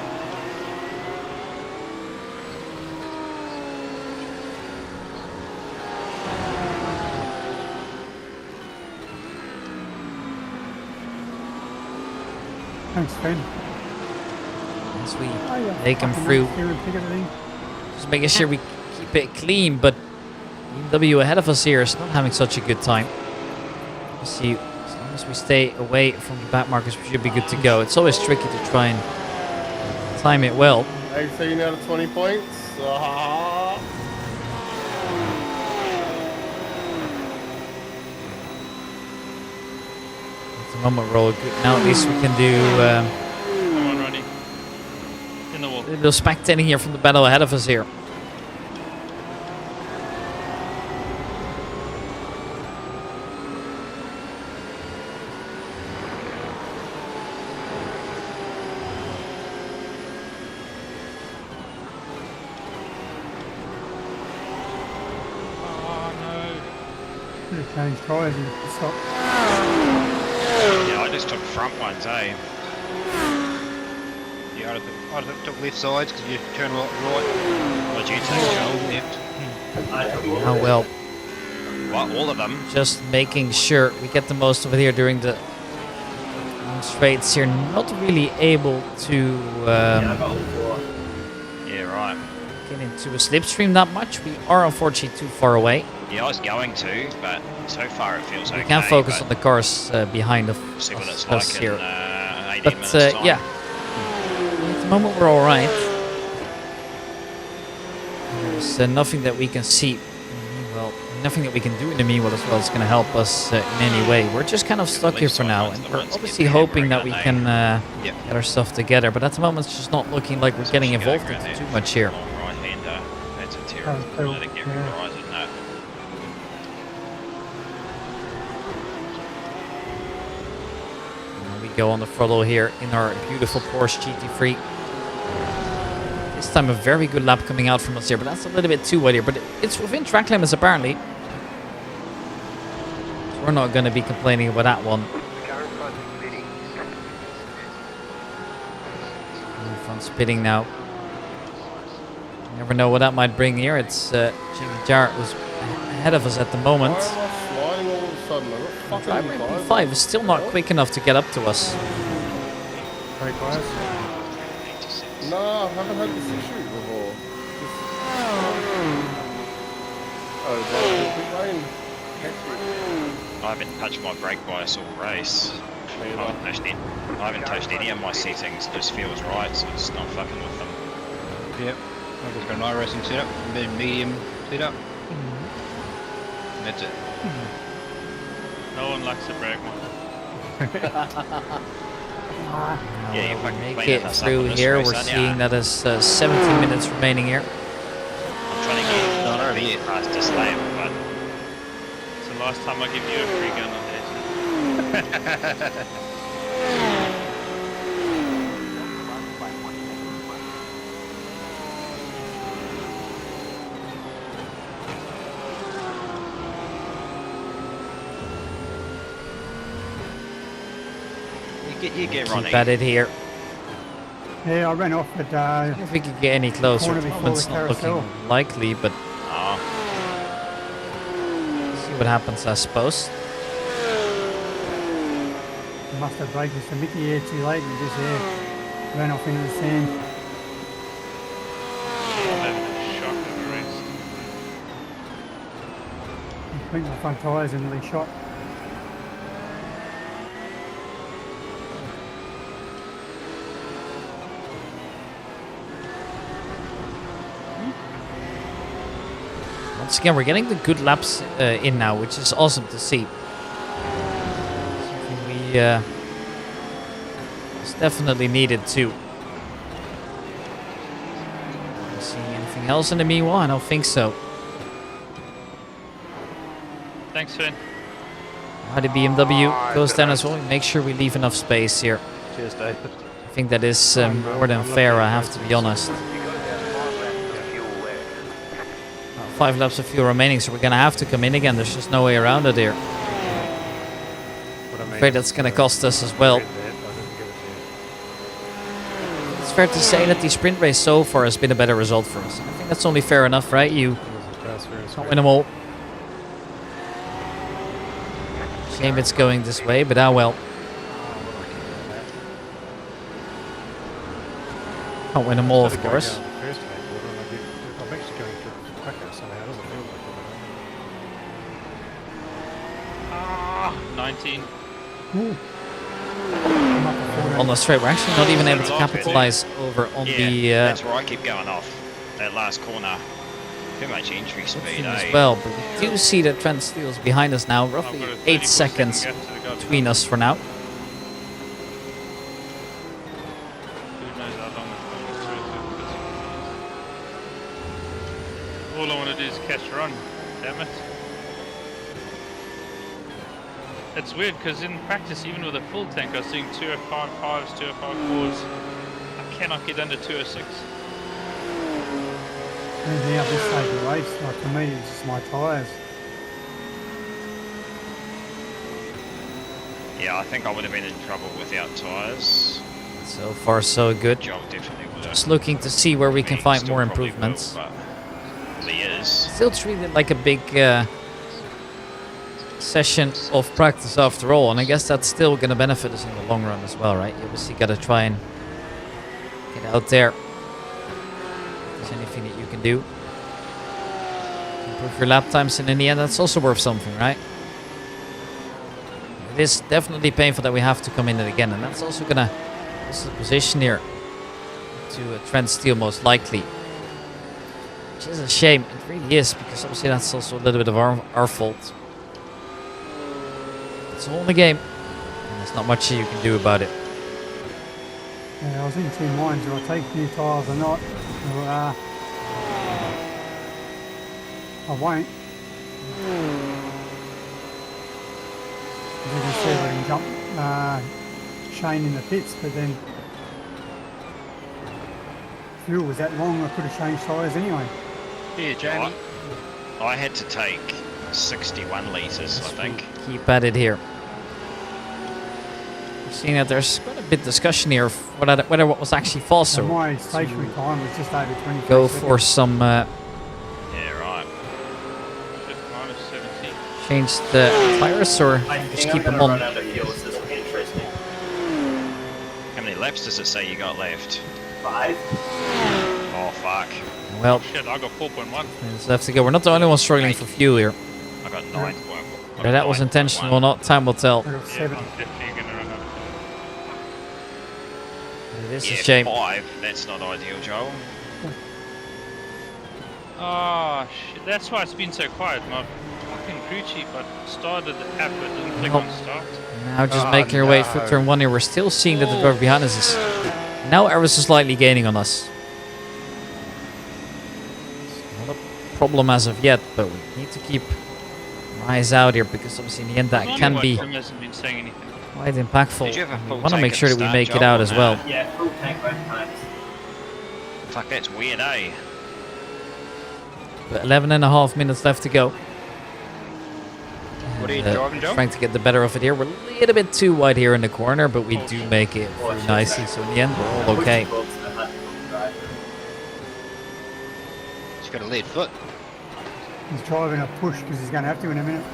Thanks, Ben. As we take them through, just making sure we keep it clean, but BMW ahead of us here is not having such a good time. You see, as long as we stay away from the back markers, we should be good to go. It's always tricky to try and time it well. 18 out of 20 points. Moment roll good. Now at least we can do Come on, Ronnie. In the wall. a little spectating here from the battle ahead of us here. Should have changed tyres and stopped. Yeah, I just took front ones, eh? Yeah, I took left sides because you turn a lot right. What did you take, Joel? Left? Oh well, What, all of them? just making sure we get the most of it here during the straights here. Not really able to Yeah, right. get into a slipstream that much. We are unfortunately too far away. Yeah, I was going to, but so far it feels okay. We can focus on the cars behind See what it's us like here. in 18 But minutes time. yeah, at the moment we're all right. There's nothing that we can see. Well, nothing that we can do in the meanwhile as well is going to help us in any way. We're just kind of stuck here for now, and we're obviously hoping that we can get our stuff together. But at the moment, it's just not looking like we're getting involved into too much here. Right-hander. That's a terrible. Let it get horizon. No. And we go on the throttle here in our beautiful Porsche GT3. This time a very good lap coming out from us here, but that's a little bit too wide here. But it's within track limits apparently. So we're not going to be complaining about that one. Front spitting now. You never know what that might bring here. It's Jimmy Jarrett was ahead of us at the moment. Why am I sliding all of a sudden? I'm not fucking Driver flying. P5 is still not quick enough to get up to us. Very close. No, I haven't had this issue before. Oh, I haven't touched my brake bias all race. I haven't touched any of my settings. It just feels right, so it's not fucking with them. Yep. I've just got an iRacing setup, medium setup. And that's it. No one likes the brake one. Yeah, you fucking Make cleaning it us up through on this here. race, We're aren't ya? seeing that there's 17 minutes remaining here. I'm trying to get not over yet past this lap, but It's the last time I give you a free gun on this. you get running. Keep at it here. Yeah, I ran off at If we could get any closer, corner before it's the not looking carousel. likely, but Oh, see what happens, I suppose. Must have braked Mr. Mickey here too late and just ran off into the sand. I'm having a shock of a race. Cleaned my front tyres and nearly shot. Once again, we're getting the good laps in now, which is awesome to see. Something we it's definitely needed too. Seeing anything else in the meanwhile? I don't think so. Thanks, Finn. How the BMW goes down as well. Make sure we leave enough space here. Cheers, David. I think that is more than fair, I have to be honest. 5 laps of fuel remaining, so we're going to have to come in again. There's just no way around it here. What I I'm mean afraid that's is, going to cost us as well. I didn't give it to you. It's fair to say that the sprint race so far has been a better result for us. I think that's only fair enough, right? You It was a fast race. can't win them all. Shame it's going this way, but ah well. Can't win them all, of Instead course. going down the first lane border, and I'm actually going through it quicker somehow. It doesn't feel like it. 19. I'm up to 14. On the straight, we're actually not even able to capitalize over on yeah, the that's where I keep going off. That last corner. Too much entry speed, thing as eh? well. But we do see that Trent Steele's behind us now, roughly I've got a 8 34 seconds second gap to the guard. between us for now. Who knows how long it's going to be. All I want to do is catch a run. Damn it. It's weird because in practice, even with a full tank, I was doing 205.5s, 205.4s. I cannot get under 206. Anything out this stage of the race, like for me, it's just my tyres. Yeah, I think I would have been in trouble without tyres. So far, so good. Joel definitely would have. Just looking to see where we can find Still more probably improvements. will, but he is. Still treated like a big session of practice after all, and I guess that's still going to benefit us in the long run as well, right? You obviously got to try and get out there. If there's anything that you can do, improve your lap times, and in the end, that's also worth something, right? It is definitely painful that we have to come in it again, and that's also going to this is the position here to Trent Steele most likely. Which is a shame. It really is, because obviously that's also a little bit of our fault. It's all in the game, and there's not much you can do about it. Yeah, I was in two minds. Do I take new tyres or not? I won't. As you can see, I can jump Shane in the pits, but then fuel was that long, I could have changed tyres anyway. Yeah, Jamie. I had to take 61 litres, I think. Keep at it here. We're seeing that there's quite a bit of discussion here of whether what was actually faster. So my stationary time was just over 23 Go seconds. for some Yeah, right. change the tires, or just keep them on. How many laps does it say you got left? 5. Oh, fuck. Well, Shit, I got 4.1. there's left to go. We're not the only ones struggling for fuel here. I got 9. Whether that was intentional or not, time will tell. I got 7. It is Yeah, a shame. 5. That's not ideal, Joel. Oh, shit. That's why it's been so quiet. My fucking crew chief, I started the app but didn't click on start. Now just making our way through turn 1 here. We're still seeing that the driver behind us is now ever so slightly gaining on us. It's not a problem as of yet, but we need to keep our eyes out here, because obviously in the end that can be Tim hasn't been saying anything. quite impactful. Did you have a We full want to tank make at sure the that we start, make it Joel, out or as no? well. Yeah, full tank both times. Fuck, that's weird, eh? But 11.5 minutes left to go. What are you And, driving, Joe? trying to get the better of it here. We're a little bit too wide here in the corner, but we do make it through nicely. So in the end, we're all okay. He's got a lead foot. He's driving a push because he's going to have to in a minute.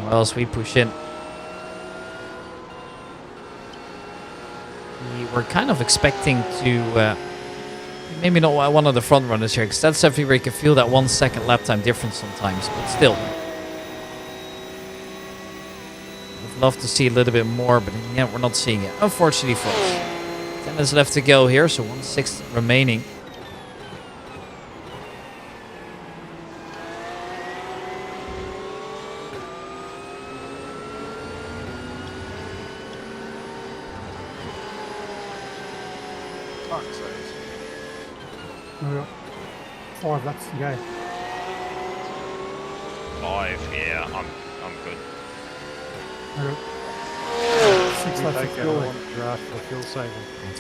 What else we push in? We were kind of expecting to maybe not one of the front runners here, because that's definitely where you can feel that 1 second lap time difference sometimes, but still. I'd love to see a little bit more, but in the end we're not seeing it, unfortunately for us. 10 minutes left to go here, so 1/6 remaining. We've got 5 laps to go. 5, yeah, I'm good. We've got 6 laps to Take go. one draft for fuel saving.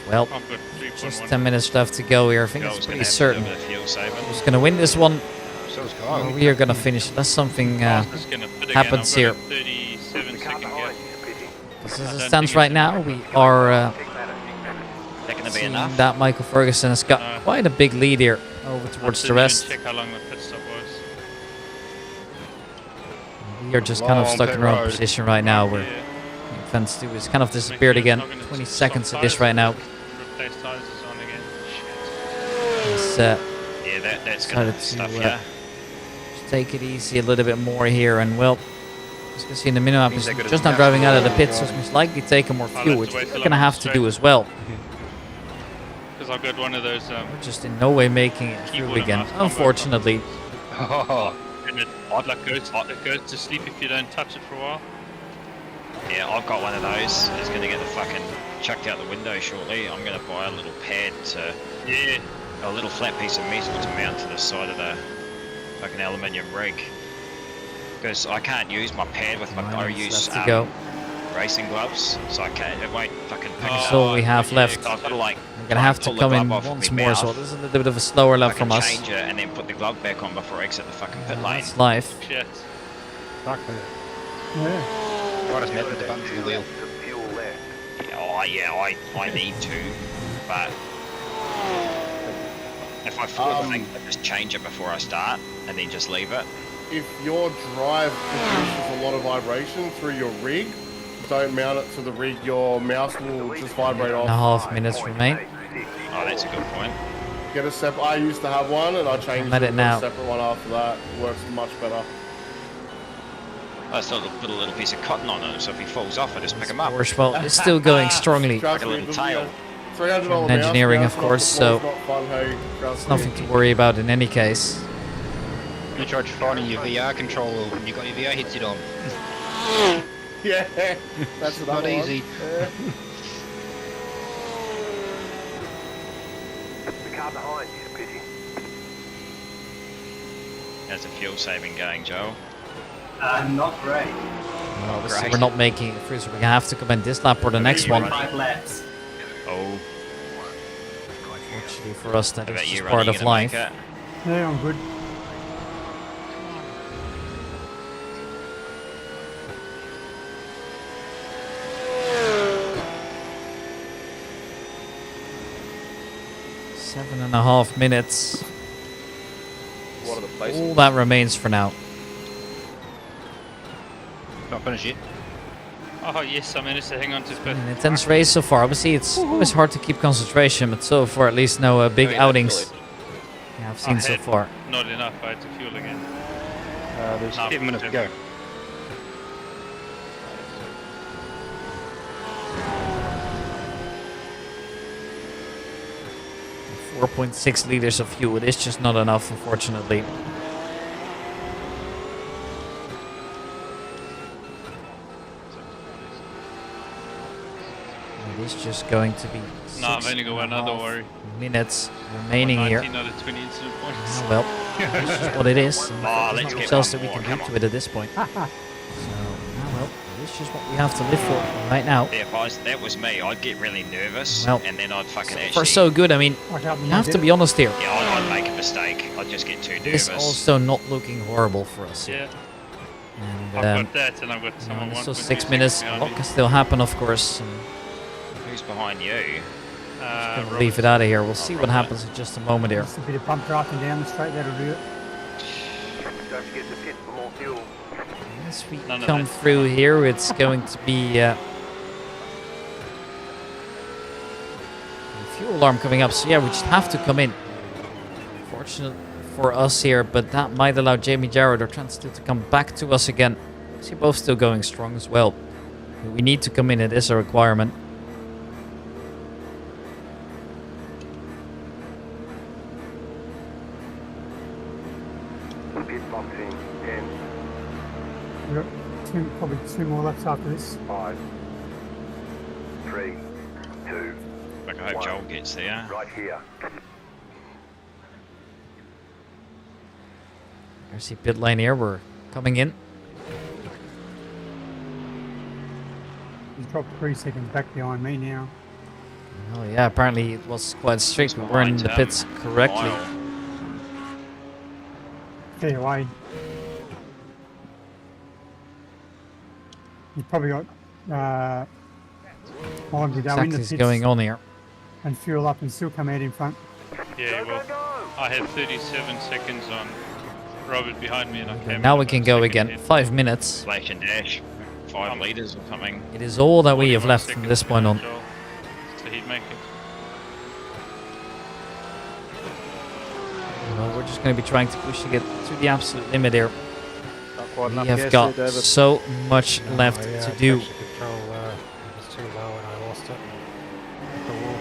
Well, I've got just 3.1. 10 minutes left to go here. I think Joel's it's gonna pretty have certain a bit of fuel saving. who's going to win this one. So's Or Kyle. we are going to finish unless something I was just gonna pit again. happens I've got here. a 37-second gap. As it stands right now, we are That gonna be seeing enough? that Michael Ferguson has got quite a big lead here over towards the rest. Check how long the pit stop was. We are just kind of Long stuck pit in our own road. position right now, where Yeah. Fence 2 has kind of disappeared again. 20 seconds of this right now. Replace tires is on again. He's Yeah, that's gonna decided stuff, to yeah. just take it easy a little bit more here, and well, as you can see in the minimap, Means he's they're good just at not driving out of the pits, so he's most likely taking more I'll fuel, have which to wait we're till going to I'm have to straight. do as well. Because I've got one of those We're just in no way making it through keyboard and again, mouse combo. unfortunately. Oh, and it goes to sleep if you don't touch it for a while. yeah, I've got one of those. It's gonna get the fucking chucked out the window shortly. I'm gonna buy a little pad to, Yeah. a little flat piece of metal to mount to the side of the fucking aluminium rig. Because I can't use my pad with my, I 9 minutes use left to go. racing gloves, so I can't. It won't fucking pick That's it all up. we have left. So I've got to like. We're gonna have to come in once more, so this is a little bit of a slower lap from us. Change it and then put the glove back on before I exit the fucking pit lane. That's life. Shit. Exactly. Yeah. What is met with the buttons in the wheel? Oh yeah, I need to, but if I forward think, I just change it before I start and then just leave it. If your drive produces a lot of vibration through your rig, don't mount it to the rig. Your mouse will just vibrate off. 8.5 minutes remain. Oh, that's a good point. Get a separate. I used to have one, and I changed Let it it to now. a separate one after that. It works much better. I still put a little piece of cotton on it, so if he falls off, I just pick him up. Porsche, well, it's still going strongly. Like a little tail. $300 Engineering, mouse, of course, so not fun, hey, it's nothing to worry about in any case. You try finding your VR controller when you got your VR headset on. Yeah, that's not easy. Yeah. The car behind you, pity. How's the fuel saving going, Joel? Not great. Well, obviously we're not making it through, so we're gonna have to come in this lap or the next one. 5 laps. Oh. Fortunately for us, that I is bet just you part of life. Yeah, I'm good. Seven and a half minutes. What are the places? All that remains for now. Not finished yet. Oh yes, I managed to hang on to fifth. An intense race so far. Obviously, it's always hard to keep concentration, but so far at least no big outings. Yeah, I've seen so far. Not enough. I had to fuel again. There's 7 minutes to go. .6 liters of fuel. It is just not enough, unfortunately. It is just going to be No, I've only got one other worry. minutes remaining here. 19 out of 20 incident points. Oh, well, this is what it is. Oh, There's let's not get much else one that we more, can come do to it at this point. So, well, it's just what we have to live for right now. Yeah, if that was me, I'd get really nervous, Well, and then I'd fucking So actually... far, so good. I mean, you have to be honest here. Yeah, I'd make a mistake. I'd just get too nervous. It's also not looking horrible for us here. Yeah. And, I've got that, and I've got someone so 1.2 6 minutes. A behind lot me. can still happen, of course. And Who's behind you? gonna leave it out of here. We'll see what happens in just a moment here. Just a bit of bump drafting down the straight, that'll do it. Don't forget to pit for more fuel. As we None of come that. through here, it's going to be fuel alarm coming up. So yeah, we just have to come in. Fortunate for us here, but that might allow Jamie Jarrett or Trans2 to come back to us again. See, both still going strong as well. We need to come in. It is a requirement. Pit box in 10, We've got probably two more laps after this. 5, 3, 2, Like, I hope Joel gets there. right here. There's the pit lane here. We're coming in. He's dropped 3 seconds back behind me now. Oh yeah, apparently it was quite strict. We were in the pits correctly. Fair way. He's probably got time to go in the Exactly pits what's going on here. and fuel up and still come out in front. Yeah, well, I had 37 seconds on Robert behind me, and I came Now in we about can a go second again. ahead. 5 minutes. Slash and dash. 5 litres or something. It is all that we have 41 left from seconds this point on. Joel, so he'd make it. Well, we're just going to be trying to push to get to the absolute limit here. Not quite We enough have gas got there, David. so much left Yeah, to do. traction control was too low and I lost it. Hit the wall.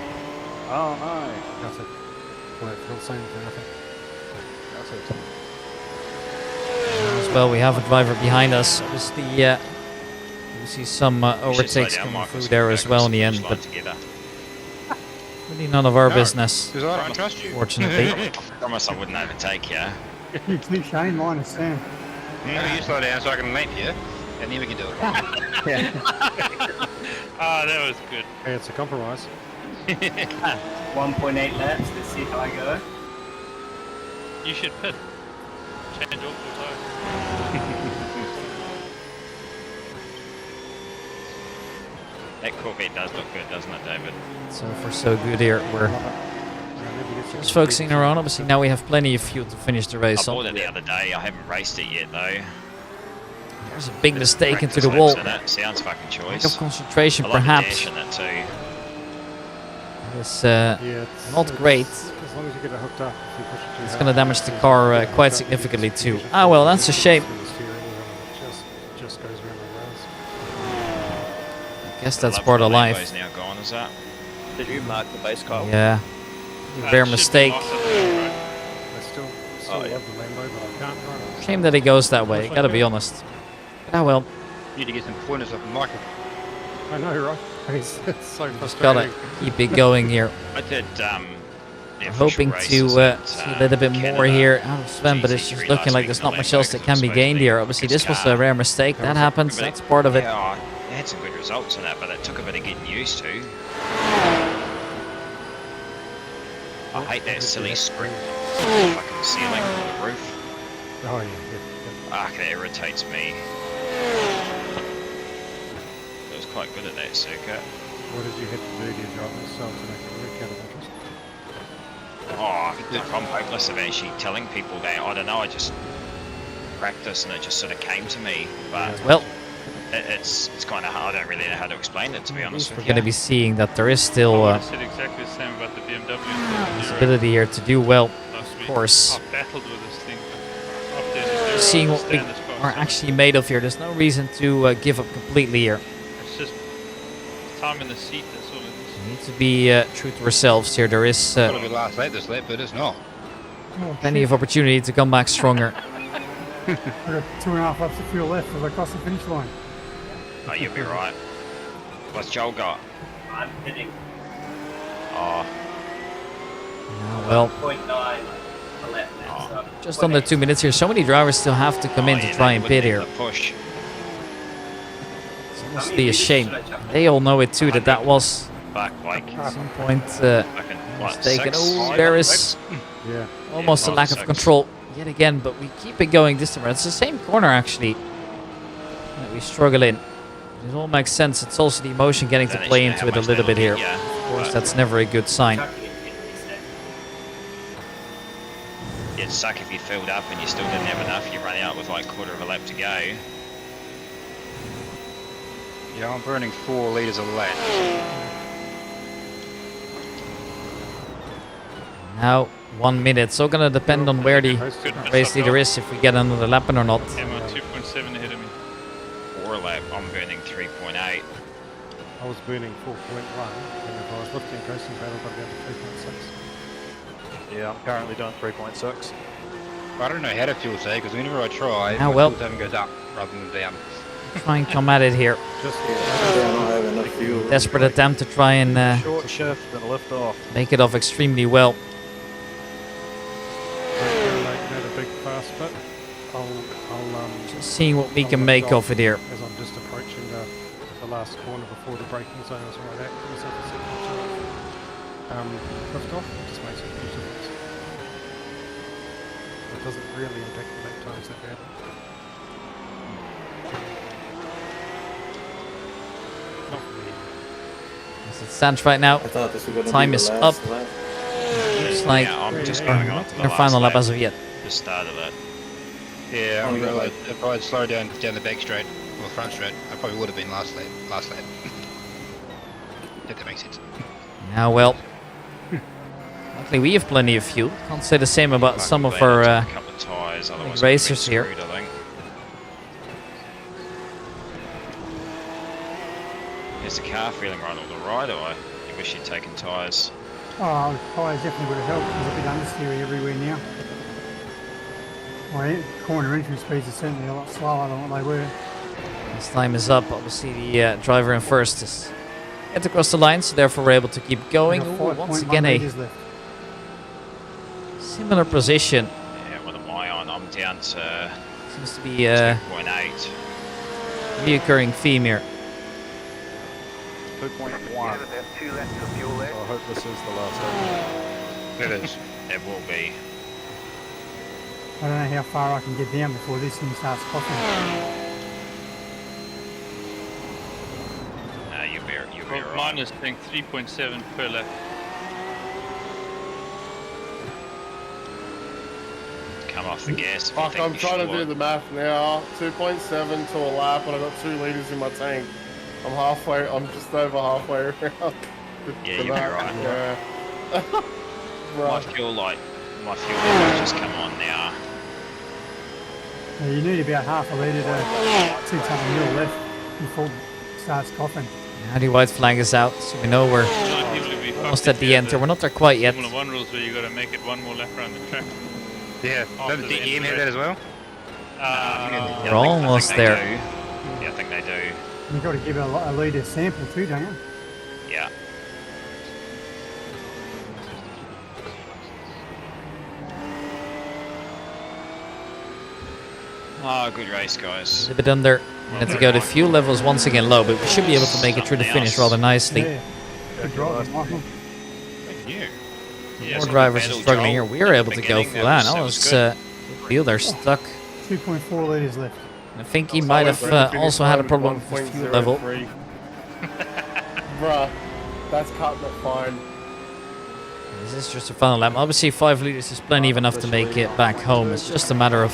Oh, no. That's it. Well, it feels same for nothing. That's it. As well, we have a driver behind us. Obviously, we see some You should slow overtakes down, coming Marcus, through there back as well in the end, slide but together. really none of our No, business, Because I don't trust you. fortunately. I promise I wouldn't overtake you. You keep Shane, mine is Sam. Maybe you slow down so I can leap you. And then we can do it. Ah, that was good. Hey, it's a compromise. 1.8 laps. Let's see how I go. You should pit. Change all four tires. That Corvette does look good, doesn't it, David? So far so good here. We're just focusing around. Obviously now we have plenty of fuel to finish the race I on. bought it the other day. I haven't raced it yet though. There's a big mistake into the Practice wall. laps in it. Sounds fucking Lack choice. of concentration I like the perhaps. dash in it too. It's Yeah, not great. As long as you get it hooked up, if you push it too It's hard, going to damage the car quite significantly too. Ah well, that's a shame. The steering wheel and it just goes round the rails. I guess that's The part of Lambo's life. now gone, is that? Did you mark the base, Kyle? Yeah. It Rare should be mistake. off the left, right? I still Oh, yeah. love the Lambo, but I can't run it. Shame that it goes that way. Gotta be honest. Ah well, Need to get some pointers off Michael. I know, right? It's so just gotta frustrating. keep it going here. I did. The I'm official hoping races to at, see a little bit more Canada here out of Sven, but it's GT3 just last looking like week there's in not the much Lambo else that because can it be was supposed to gained be here. Obviously, this was a car. rare mistake. That happens. That's part of it. Yeah, they had some good results in that, but it took a bit of getting used to. I hate that silly screen fucking ceiling on the roof. Oh, yeah. Ah, that irritates me. It was quite good at that circuit. What did you have to do to your drive yourself to make it work out of interest? Oh, I'm hopeless of actually telling people that. I don't know, I just practiced and it just sort of came to me. But Well, it's kind of hard. I don't really know how to explain it, to be honest we're with going to you. be seeing that there is still I said exactly the same about the BMW. possibility here to do well. Last week. course. I've battled with this thing. Up there, there, Seeing what we stand this car, are so actually made of here. There's no reason to give up completely here. It's just time in the seat. That's all it is. We need to be true to ourselves here. There is It'll be last lap this lap, but it's not. plenty of opportunity to come back stronger. I've got 2.5 laps of fuel left as I cross the finish line. Oh, you'll be right. What's Joel got? I'm hitting Oh, Well, 0.9 a lap now. So just under 2 minutes here. So many drivers still have to come in to try and pit here. Push. It's honestly a shame. They all know it too, that that was Back, like, at some point fucking, what, mistaken. 6? Oh, 5? there is Yeah. almost a lack of 6. control yet again, but we keep it going this time around. It's the same corner actually that we struggle in. It all makes sense. It's also the emotion getting to Then play you know into how it a much little bit that'll here. get ya, Of course, but that's never a good sign. It'd suck if you filled up and you still didn't have enough. You run out with like quarter of a lap to go. Yeah, I'm burning 4 litres a lap. Now 1 minute. So gonna depend on where the race leader is, if we get another lap in or not. Emma 2.7 ahead of me. 4 lap, I'm burning 3.8. I was burning 4.1, and if I was lifting coasting paddle, I'd down to 3.6. Yeah, I'm currently doing 3.6. I don't know how to fuel today because whenever I try, Ah, my well. fuel time goes up rather than down. Try and come at it here. Just Desperate attempt to try and Short shift and lift off. make it off extremely well. made a big fast bit. I'll Just seeing what we can make of it here. as I'm just approaching the last corner before the braking zone or something like that. Give myself a second to lift off. It just makes a huge difference. It doesn't really impact the lap times that badly. Not really. As it stands right now, time is up. Looks like Yeah, I'm just going on to the our last final lap lap. as of yet. The start of it. Yeah, I'm gonna, if I'd slow down the back straight or front straight, I probably would have been last lap. If that makes sense. Now, well, luckily we have plenty of fuel. Can't say the same about some of Luckily, I our took a couple of tyres, otherwise racers I'd have here. been screwed, I think. Is the car feeling right all the ride, or you wish you'd taken tyres? Oh, tyres definitely would have helped. There's a bit understeery everywhere now. My corner entry speeds are certainly a lot slower than what they were. This time is up. Obviously, the driver in first is get across the line, so therefore we're able to keep going. We've Ooh, got once 5.1 again, a litres left. similar position. Yeah, what am I on? I'm down to Seems to be 2.8. reoccurring theme here. 2.1. About 2 laps of fuel left. I hope this is the last lap. It is. It will be. I don't know how far I can get down before this thing starts coughing. You'll be Well, alright. mine is saying 3.7 per lap. Come off the gas. if you Fuck, think I'm you trying to should. do the math now. 2.7 to a lap, and I've got 2 litres in my tank. I'm just over halfway around. Yeah, you'll be right. Yeah. My Right. fuel light, my fuel light just come on now. Now you need about half a litre to 2 ton of mil left before it starts coughing. Now the white flag is out, so we know we're A lot of people will be almost fucked at if the you end have here. We're not there quite the yet. Formula 1 rules where you got to make it one more lap around the track. Yeah. After Did the Ian end have of that it. as well? We're almost they there. do. Yeah, I think they do. You've got to give it a litre sample too, don't you? Yeah. Oh, good race, guys. A bit under. Minute to go. The fuel level is once again low, but we should be able to make it through the finish rather nicely. Yeah. Good driving, Michael. Thank you. More drivers are struggling here. We are able to go full on. That was feel they're stuck. 2.4 litres left. I think he might have also had a problem with his fuel level. Bruh, that's cutting it fine. This is just a final lap. Obviously 5 litres is plenty enough to make it back home. It's just a matter of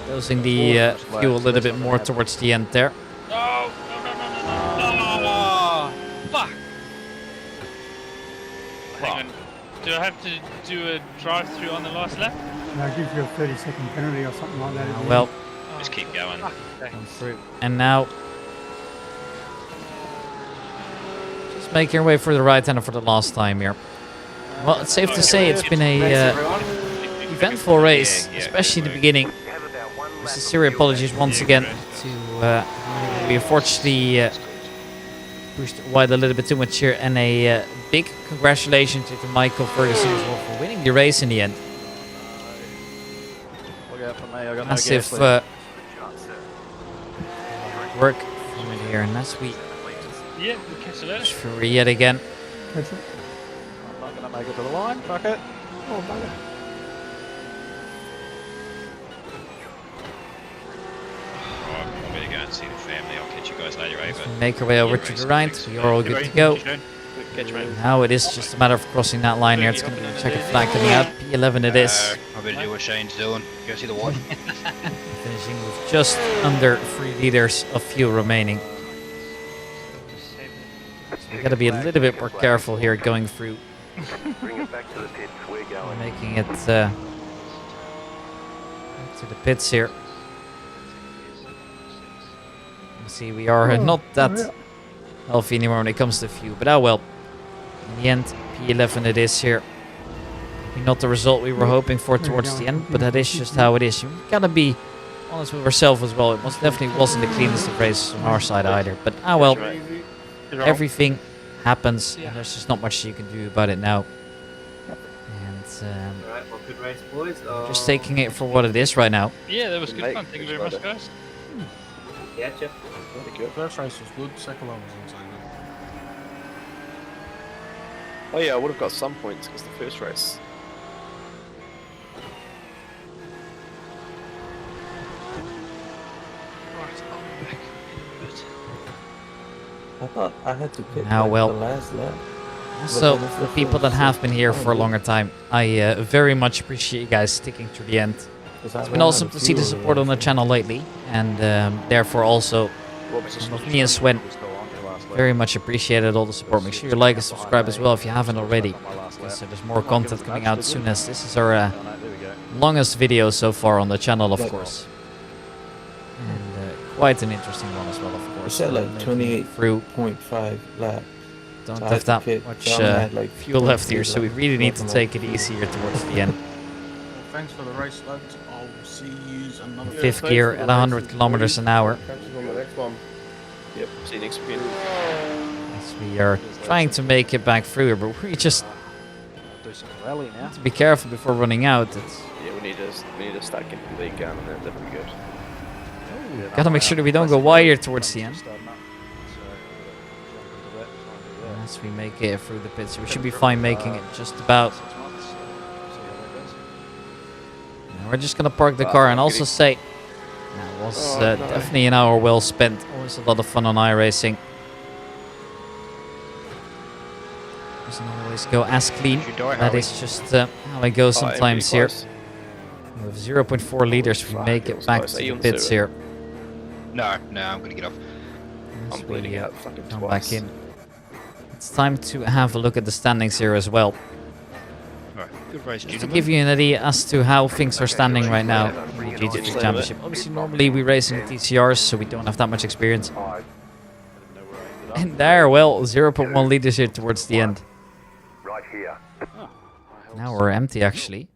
dosing the fuel a little bit more towards the end there. No! No! Fuck! Hang on. Do I have to do a drive-through on the last lap? No, it gives you a 30-second penalty or something like that. at the end. Well, Just keep going. and now just making our way for the right-hander for the last time here. Well, it's safe to say it's been a eventful race, especially the beginning. Sincere apologies once again to we unfortunately pushed wide a little bit too much here, and a big congratulations to Michael Ferguson as well for winning the race in the end. Look out for me, I got no Massive gas left. work from it here, and as we Yeah, we'll catch you later. push through yet again. That's it. I'm not going to make it to the line, fuck it. Oh, bugger. Alright, I'm going to go and see the family. I'll catch you guys later, eh? But Make our way over to the right. We are all good to go. Catch me. Now it is just a matter of crossing that line here. It's going to be a checkered flag coming out. P11 it is. I better do what Shane's doing. Go see the wife. Finishing with just under 3 liters of fuel remaining. So we got to be a little bit more careful here going through, Bring it back to the pits. We're going. making it to the pits here. You see, we are not that healthy anymore when it comes to fuel, but oh well. In the end, P11 it is here. Not the result we were hoping for towards the end, but that is just how it is. You gotta be honest with ourselves as well. It most definitely wasn't the cleanest of races on our side either. But ah well, everything happens, and there's just not much you can do about it now. And Alright, well, good race, boys. just taking it for what it is right now. Yeah, that was good fun. Thank you very much, guys. Yeah, Jeff. First race was good, second one wasn't so good. Oh yeah, I would have got some points because the first race. I thought I had to pick Now, like, well, the last lap. So, for people that have been here for a longer time, I very much appreciate you guys sticking to the end. It's been awesome to see the support on the channel lately, and therefore also from me and Swen, very much appreciated all the support. Make sure you like and subscribe as well if you haven't already, because there's more content coming out soon, as this is our longest video so far on the channel, of course. And quite an interesting one as well, of I course. said like Through 28.5 lap. don't So I have had that to pit much down at, like, fuel left here, so we 23 really need to laps. take it easier towards the end. Thanks for the race, lads. I'll see you another Fifth gear at 100 kilometers an hour. Catch you on the next one. Yep, see you next weekend. As we are trying to make it back through here, but we just Do some rally now. have to be careful before running out. It's Yeah, we need to start getting the lead going, and that'll be good. Gotta make sure that we don't go wider towards the end. As we make it through the pits, we should be fine making it just about. And we're just gonna park the car and also say that was definitely an hour well spent. Always a lot of fun on iRacing. Doesn't always go as clean. That is just how it goes sometimes here. With 0.4 liters, we make it back to the pits here. No, I'm gonna get off. I'm bleeding out fucking Come twice. back in. It's time to have a look at the standings here as well. Alright, good race, Just to give you an idea as to how things are standing right now in the GT3 Championship. Obviously, normally we race in the TCRs, so we don't have that much experience. And there, well, 0.1 liters here towards the end. Right here. Now we're empty, actually.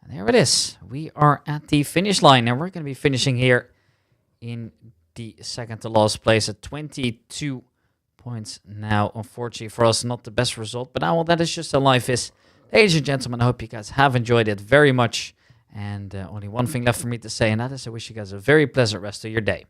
And there it is. We are at the finish line, and we're going to be finishing here in the second to last place at 22 points now. Unfortunately for us, not the best result, but well, that is just how life is. Ladies and gentlemen, I hope you guys have enjoyed it very much. And only one thing left for me to say, and that is I wish you guys a very pleasant rest of your day.